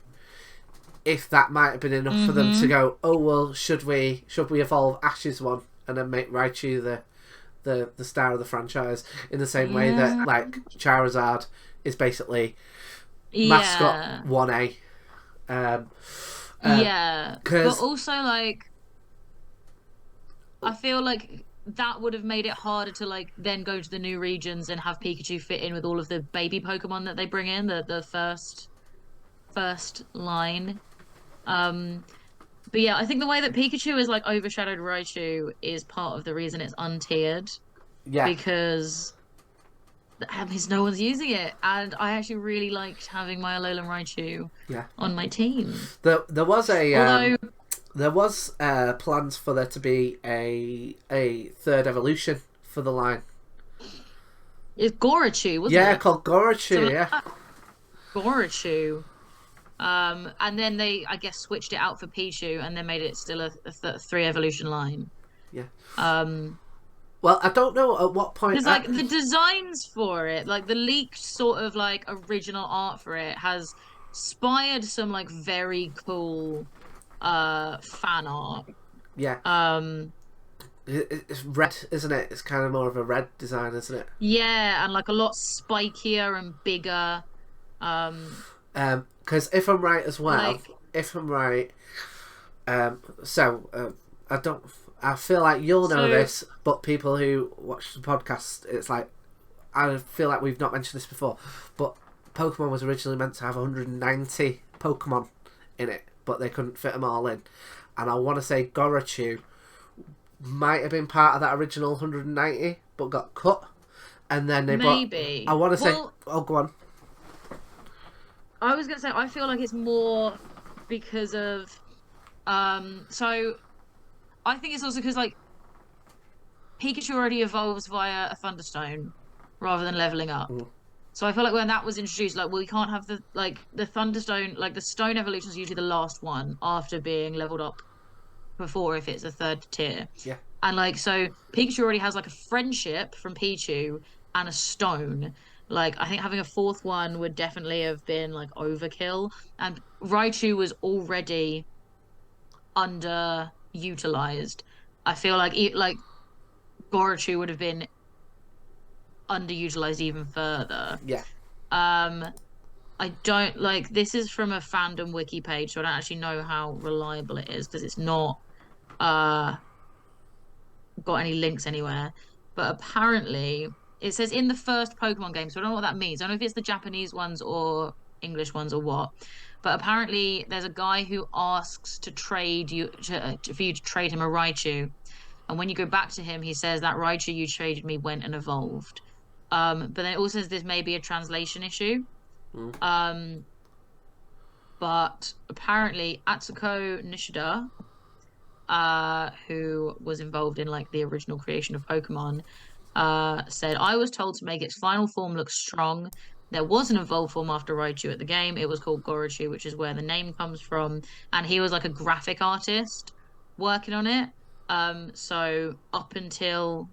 if that might have been enough for them to go, oh well, should we evolve Ash's one and then make Raichu the star of the franchise, in the same way that like Charizard is basically mascot 1A. But also like I feel like that would have made it harder to like then go to the new regions and have Pikachu fit in with all of the baby Pokemon that they bring in, the first line. But yeah, I think the way that Pikachu is like overshadowed Raichu is part of the reason it's untiered. Yeah. Because no one's using it, and I actually really liked having my Alolan Raichu on my team. There was plans for there to be a third evolution for the line. It's Gorachu, wasn't it? Yeah, called Gorachu. Gorachu. And then they, I guess, switched it out for Pichu, and then made it still a 3 evolution line. Yeah. Well, I don't know at what point. Because like the designs for it, like the leaked sort of like original art for it, has inspired some like very cool fan art. Yeah. It's red, isn't it? It's kind of more of a red design, isn't it? Yeah, and like a lot spikier and bigger. Because if I'm right as well, I feel like you'll know this, but people who watch the podcast, it's like, I feel like we've not mentioned this before, but Pokemon was originally meant to have 190 Pokemon in it, but they couldn't fit them all in. And I want to say Gorachu might have been part of that original 190, but got cut. And then they maybe. I want to say, oh, go on. I was going to say, I feel like it's more because of, so I think it's also because like Pikachu already evolves via a Thunderstone rather than leveling up. So I feel like when that was introduced, like, well, we can't have the Thunderstone, like the Stone evolution is usually the last one after being leveled up before if it's a 3rd tier. Yeah. And like, so Pikachu already has like a friendship from Pichu and a Stone. Like, I think having a 4th one would definitely have been like overkill. And Raichu was already underutilized. I feel like Gorachu would have been underutilized even further. Yeah. I don't like, this is from a fandom wiki page, so I don't actually know how reliable it is because it's not got any links anywhere. But apparently it says in the first Pokemon game, so I don't know what that means. I don't know if it's the Japanese ones or English ones or what. But apparently there's a guy who asks to trade you for you to trade him a Raichu. And when you go back to him, he says that Raichu you traded me went and evolved. But then it also says this may be a translation issue. But apparently Atsuko Nishida, who was involved in like the original creation of Pokemon, said, I was told to make its final form look strong. There was an evolved form after Raichu at the game. It was called Gorachu, which is where the name comes from. And he was like a graphic artist working on it. So up until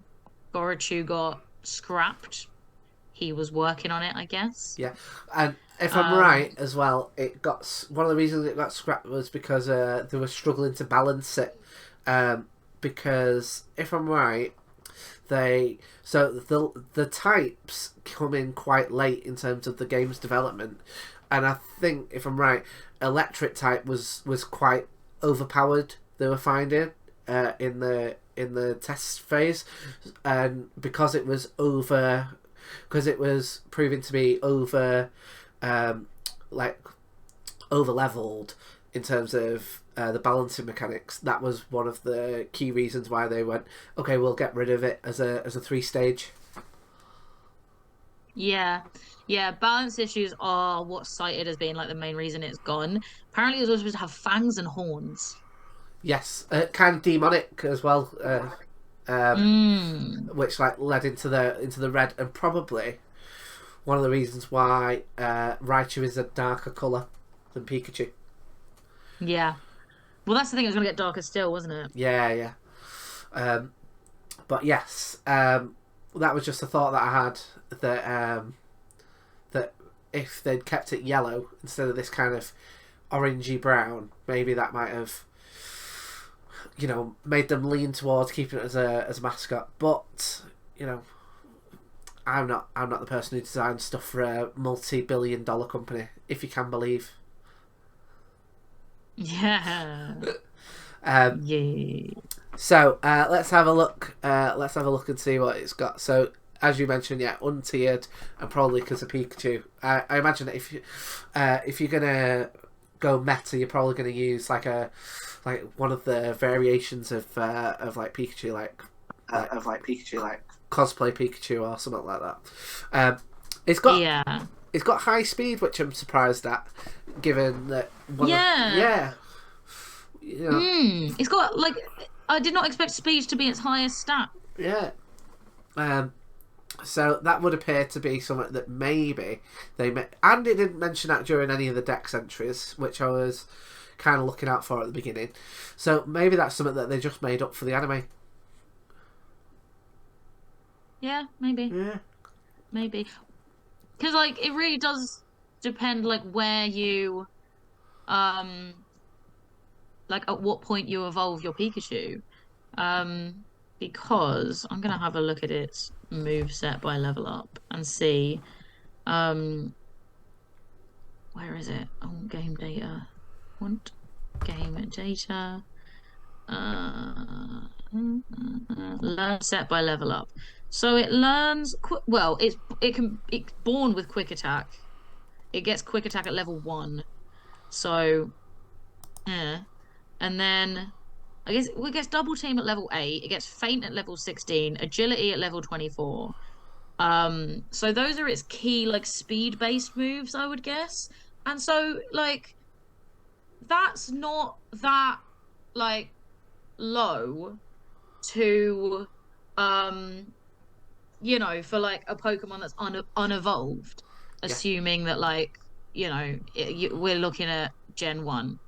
Gorachu got scrapped, he was working on it, I guess. Yeah. And if I'm right as well, it got, one of the reasons it got scrapped was because they were struggling to balance it. Because if I'm right, the types come in quite late in terms of the game's development, and I think if I'm right, electric type was quite overpowered. They were finding in the test phase, and because it was proving to be over leveled in terms of the balancing mechanics. That was one of the key reasons why they went, okay, we'll get rid of it as a 3-stage. Yeah, balance issues are what's cited as being like the main reason it's gone. Apparently it was also supposed to have fangs and horns. Yes, kind of demonic as well, which like led into the red, and probably one of the reasons why Raichu is a darker colour than Pikachu. Yeah. Well, that's the thing. It was going to get darker still, wasn't it? Yeah. But yes. that was just a thought that I had, that if they'd kept it yellow instead of this kind of orangey brown, maybe that might have, made them lean towards keeping it as a mascot. But I'm not the person who designs stuff for a multi-billion-dollar company, if you can believe. Yeah. Yeah. So let's have a look. Let's have a look and see what it's got. So as you mentioned, yeah, untiered, and probably because of Pikachu. I imagine that if you're gonna go meta, you're probably gonna use like one of the variations of Pikachu, like cosplay Pikachu or something like that. It's got high speed, which I'm surprised at, given that. It's got I did not expect speed to be its highest stat. Yeah. So that would appear to be something that maybe they and it didn't mention that during any of the Dex entries, which I was kind of looking out for at the beginning. So maybe that's something that they just made up for the anime. Yeah, maybe. Yeah. Maybe. Because it really does depend where you at what point you evolve your Pikachu. Because I'm gonna have a look at its move set by level up and see. Where is it? Oh, game data. Want game data. Learn set by level up. So it learns. It's born with quick attack. It gets quick attack at level 1. So, yeah. And then I guess it gets double team at level 8. It gets feint at level 16. Agility at level 24. So those are its key speed based moves, I would guess. And so that's not that low to for a Pokemon that's unevolved, assuming that we're looking at Gen 1.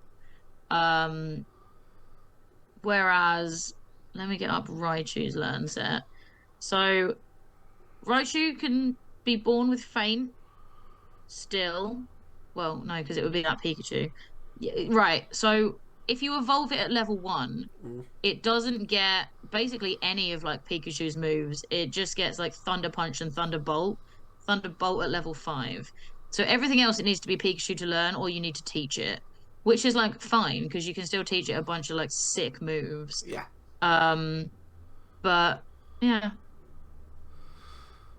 Whereas, let me get up Raichu's learn set. So, Raichu can be born with feint still. Well, no, because it would be that Pikachu. Yeah, right. So, if you evolve it at level 1, it doesn't get basically any of Pikachu's moves. It just gets Thunder Punch and Thunderbolt. Thunderbolt at level 5. So, everything else it needs to be Pikachu to learn, or you need to teach it. Which is fine, because you can still teach it a bunch of sick moves. Yeah. But yeah.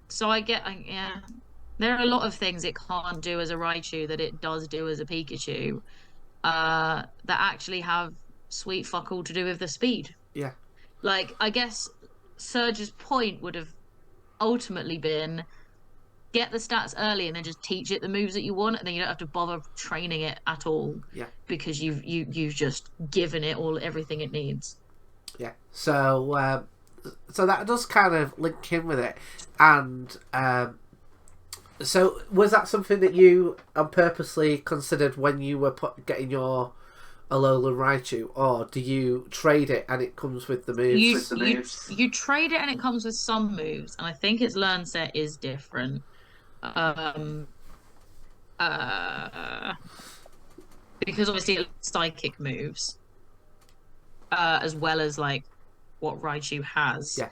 So there are a lot of things it can't do as a Raichu that it does do as a Pikachu. That actually have sweet fuck all to do with the speed. Yeah. I guess Surge's point would have ultimately been get the stats early and then just teach it the moves that you want, and then you don't have to bother training it at all. Yeah. Because you've just given it everything it needs. Yeah. So that does kind of link in with it, and so was that something that you purposely considered when you were getting your Alolan Raichu, or do you trade it and it comes with the moves? You trade it and it comes with some moves, and I think its learn set is different. Because obviously it's psychic moves, as well as what Raichu has. Yeah.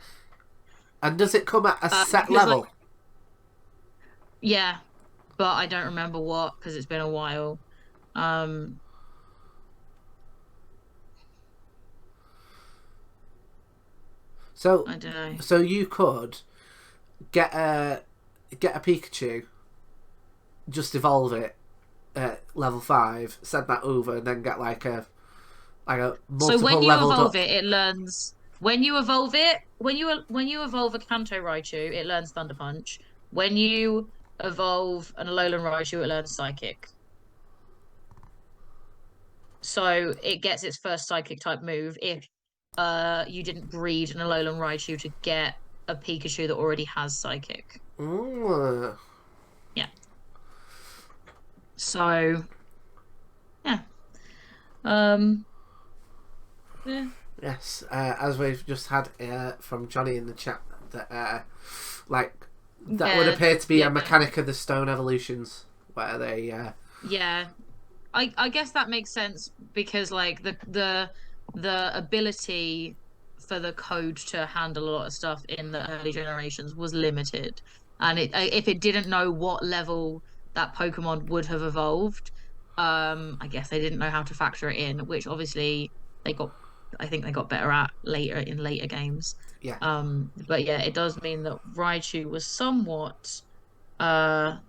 And does it come at a set level? Yeah, but I don't remember what, because it's been a while. So I don't know. So you could get a Pikachu, just evolve it at level 5, send that over, and then get a multiple. So when you evolve up. it learns. When you evolve it, when you evolve a Kanto Raichu, it learns Thunder Punch. When you evolve an Alolan Raichu, it learns Psychic. So it gets its first Psychic type move if you didn't breed an Alolan Raichu to get a Pikachu that already has Psychic. Ooh. Yeah. So, yeah. Yeah. Yes, as we've just had from Johnny in the chat, that that would appear to be a mechanic of the stone evolutions where they I guess that makes sense because like the ability for the code to handle a lot of stuff in the early generations was limited, and if it didn't know what level that Pokemon would have evolved, I guess they didn't know how to factor it in, which obviously they got. I think they got better at later games. Yeah. But yeah, it does mean that Raichu was somewhat pants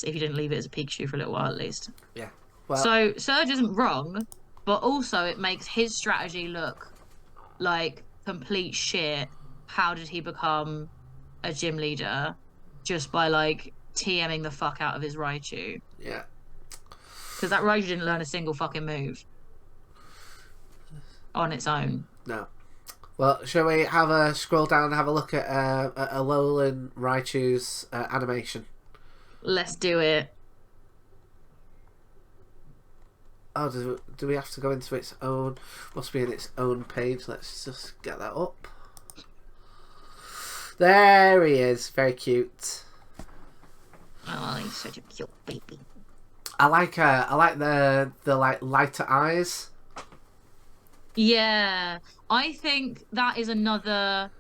if you didn't leave it as a Pikachu for a little while at least. Yeah. Well, so Surge isn't wrong, but also it makes his strategy look like complete shit. How did he become a gym leader? Just by like TMing the fuck out of his Raichu. Yeah. Because that Raichu didn't learn a single fucking move on its own. No. Well, shall we have a scroll down and have a look at Alolan Raichu's animation? Let's do it. Oh, do we have to go into its own? Must be in its own page. Let's just get that up. There he is. Very cute. Oh, he's such a cute baby. I like the like lighter eyes. Yeah, I think that is another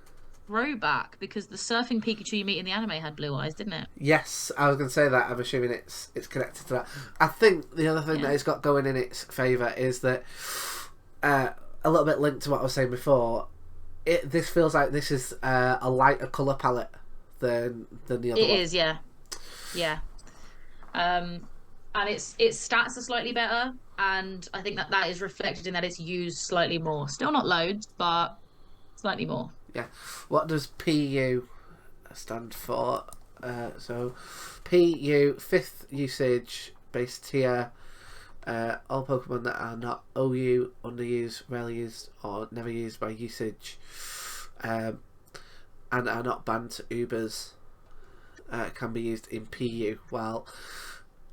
throwback because the surfing Pikachu you meet in the anime had blue eyes, didn't it? Yes, I was going to say that. I'm assuming it's connected to that. I think the other thing that it's got going in its favour is that a little bit linked to what I was saying before. This feels like this is a lighter colour palette than the other one. It is, yeah. And its stats are slightly better, and I think that is reflected in that it's used slightly more. Still not loads, but slightly more. Yeah. What does PU stand for? So, PU, 5th usage, base tier. All Pokemon that are not OU, underused, rarely used, or never used by usage, and are not banned to Ubers, can be used in PU, while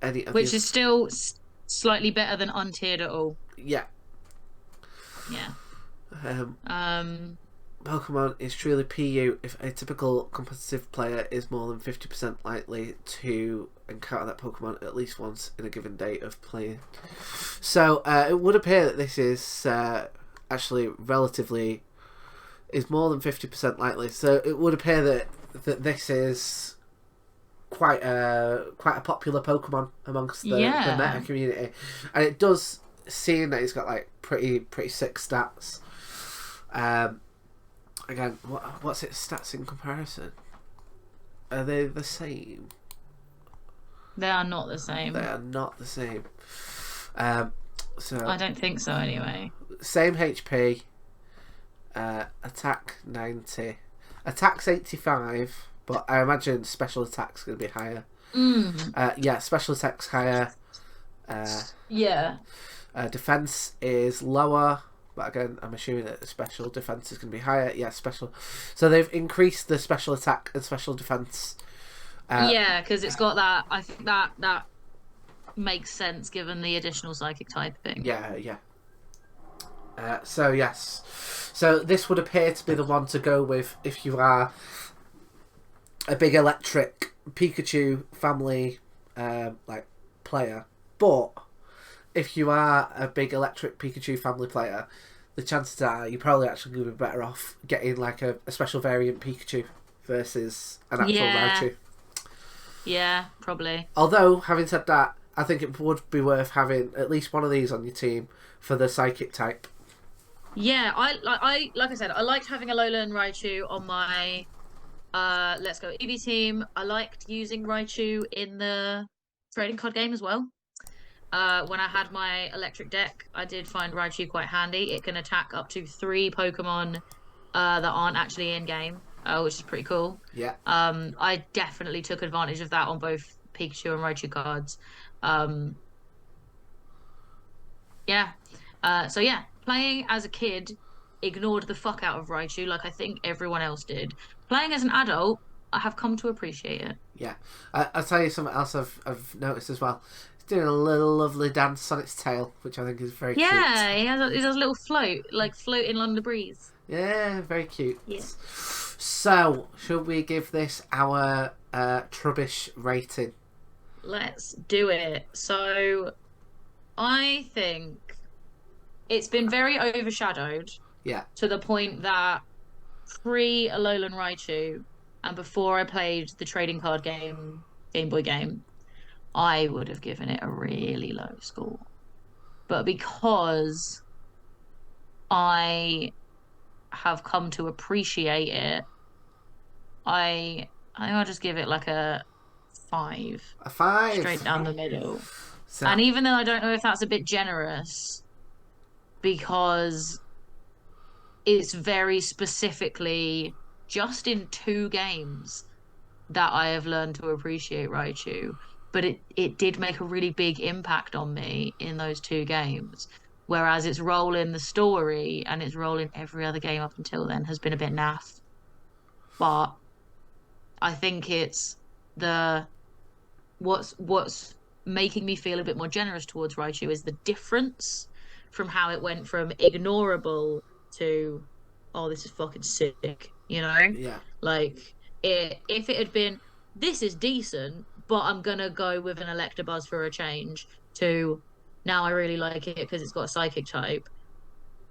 any of which is still slightly better than untiered at all. Yeah. Yeah. Pokemon is truly PU if a typical competitive player is more than 50% likely to encounter that Pokemon at least once in a given day of playing. So it would appear that this is actually relatively is more than 50% likely. So it would appear that this is quite a popular Pokemon amongst the meta community, and it does seem that it's got like pretty sick stats. Again, what's its stats in comparison? Are they the same? They are not the same. They are not the same. So I don't think so anyway. Same HP. Attack 90. Attack's 85, but I imagine special attack's going to be higher. Yeah, special attack's higher. Defense is lower. But again, I'm assuming that the special defense is going to be higher. Yeah, special. So they've increased the special attack and special defense. Yeah, because it's got that. I think that makes sense given the additional psychic typing. Yeah. So yes, so this would appear to be the one to go with if you are a big electric Pikachu family like player, but if you are a big electric Pikachu family player, the chances are you're probably actually going to be better off getting like a special variant Pikachu versus an actual Raichu. Yeah, probably. Although, having said that, I think it would be worth having at least one of these on your team for the psychic type. Yeah, I like I said, I liked having a Alolan Raichu on my Let's Go Eevee team. I liked using Raichu in the trading card game as well. When I had my electric deck, I did find Raichu quite handy. It can attack up to 3 Pokemon that aren't actually in game, which is pretty cool. Yeah. I definitely took advantage of that on both Pikachu and Raichu cards. So yeah, playing as a kid, ignored the fuck out of Raichu like I think everyone else did. Playing as an adult, I have come to appreciate it. Yeah. I'll tell you something else I've noticed as well. doing a little lovely dance on its tail, which I think is very cute. Yeah, he has a little float, like floating on the breeze. Yeah, very cute. Yeah. So, should we give this our Trubbish rating? Let's do it. So, I think it's been very overshadowed. Yeah. To the point that pre-Alolan Raichu and before I played the trading card Game Boy game, I would have given it a really low score. But because I have come to appreciate it, I think I'll just give it like a 5. A 5? Straight down the middle. So, and even though I don't know if that's a bit generous, because it's very specifically just in 2 games that I have learned to appreciate Raichu. But it did make a really big impact on me in those 2 games. Whereas its role in the story and its role in every other game up until then has been a bit naff. But I think it's what's making me feel a bit more generous towards Raichu is the difference from how it went from ignorable to, oh, this is fucking sick, you know? Yeah. Like, if it had been, this is decent, but I'm gonna go with an Electabuzz for a change, to, now I really like it because it's got a Psychic type,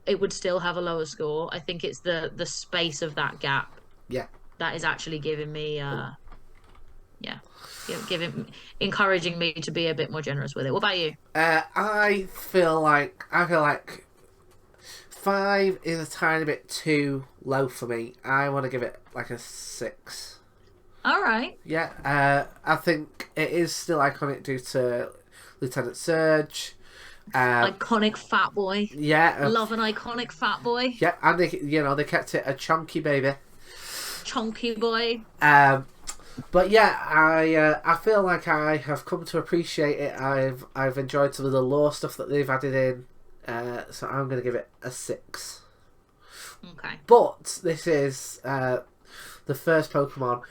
it would still have a lower score. I think it's the space of that gap. Yeah. That is actually giving me, encouraging me to be a bit more generous with it. What about you? I feel like 5 is a tiny bit too low for me. I want to give it like a 6. All right. Yeah. I think it is still iconic due to Lieutenant Surge. Iconic fat boy. Yeah. Love an iconic fat boy. Yeah, and they kept it a chonky baby. Chonky boy. But yeah, I feel like I have come to appreciate it. I've enjoyed some of the lore stuff that they've added in. So I'm going to give it a 6. Okay. But this is the first Pokemon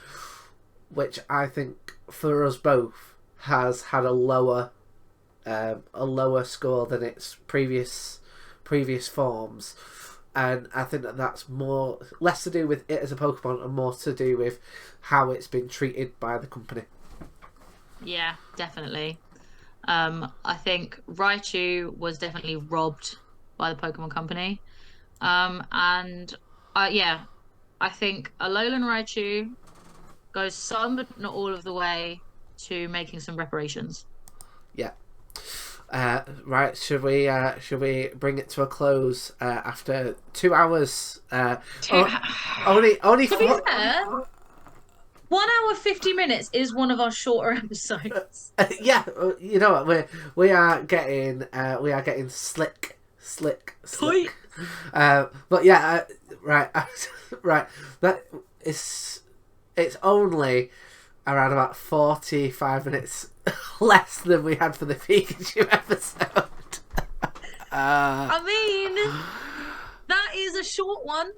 which I think for us both has had a lower score than its previous forms. And I think that's less to do with it as a Pokemon and more to do with how it's been treated by the company. Yeah, definitely. I think Raichu was definitely robbed by the Pokemon Company. I think Alolan Raichu goes some, but not all of the way to making some reparations. Yeah. Right, should we bring it to a close after 2 hours? Only to be fair, 1 hour 50 minutes is one of our shorter episodes. Yeah, you know what, we are getting slick. But yeah, right, right. It's only around about 45 minutes less than we had for the Pikachu episode. I mean, that is a short one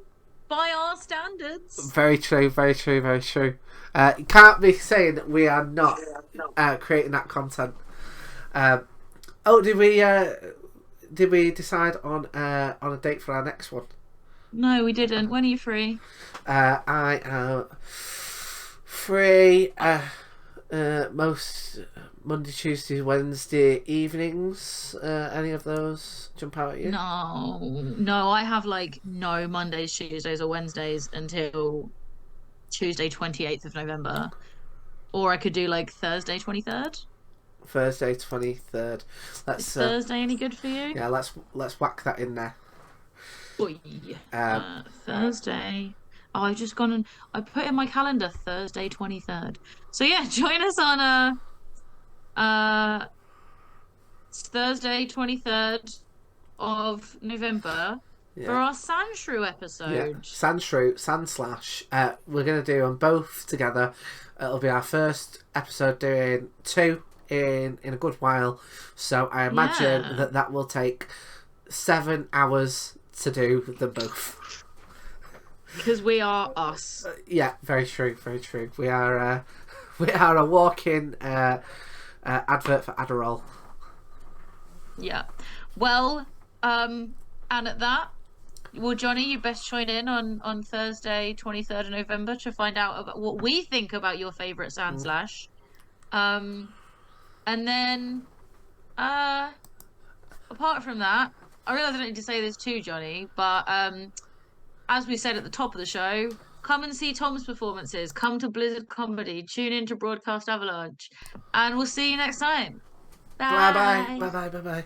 by our standards. Very true, very true, very true. You can't be saying that we are not creating that content. Did we decide on a date for our next one? No, we didn't. When are you free? I am free most Monday, Tuesday, Wednesday evenings. Any of those jump out at you? No, I have no Mondays, Tuesdays or Wednesdays until Tuesday 28th of November. Or I could do Thursday 23rd. Thursday 23rd. Is Thursday any good for you? Yeah, let's whack that in there. Boy. Thursday. Oh, I've just gone and I put in my calendar Thursday 23rd. So yeah, join us on Thursday 23rd of November for our Sandshrew episode. Yeah. Sandshrew, Sandslash. We're gonna do them both together. It'll be our first episode doing 2 in a good while. So I imagine that will take 7 hours to do them both. Because we are us. Yeah, very true, very true. We are a walking advert for Adderall. Yeah. Well, and at that, well, Johnny, you best join in on Thursday, 23rd of November to find out about what we think about your favorite Sandslash. Um, and then, uh, apart from that, I realize I don't need to say this too, Johnny, but as we said at the top of the show, come and see Tom's performances. Come to Blizzard Comedy. Tune in to Broadcast Avalanche, and we'll see you next time. Bye bye. Bye. Bye bye. Bye bye.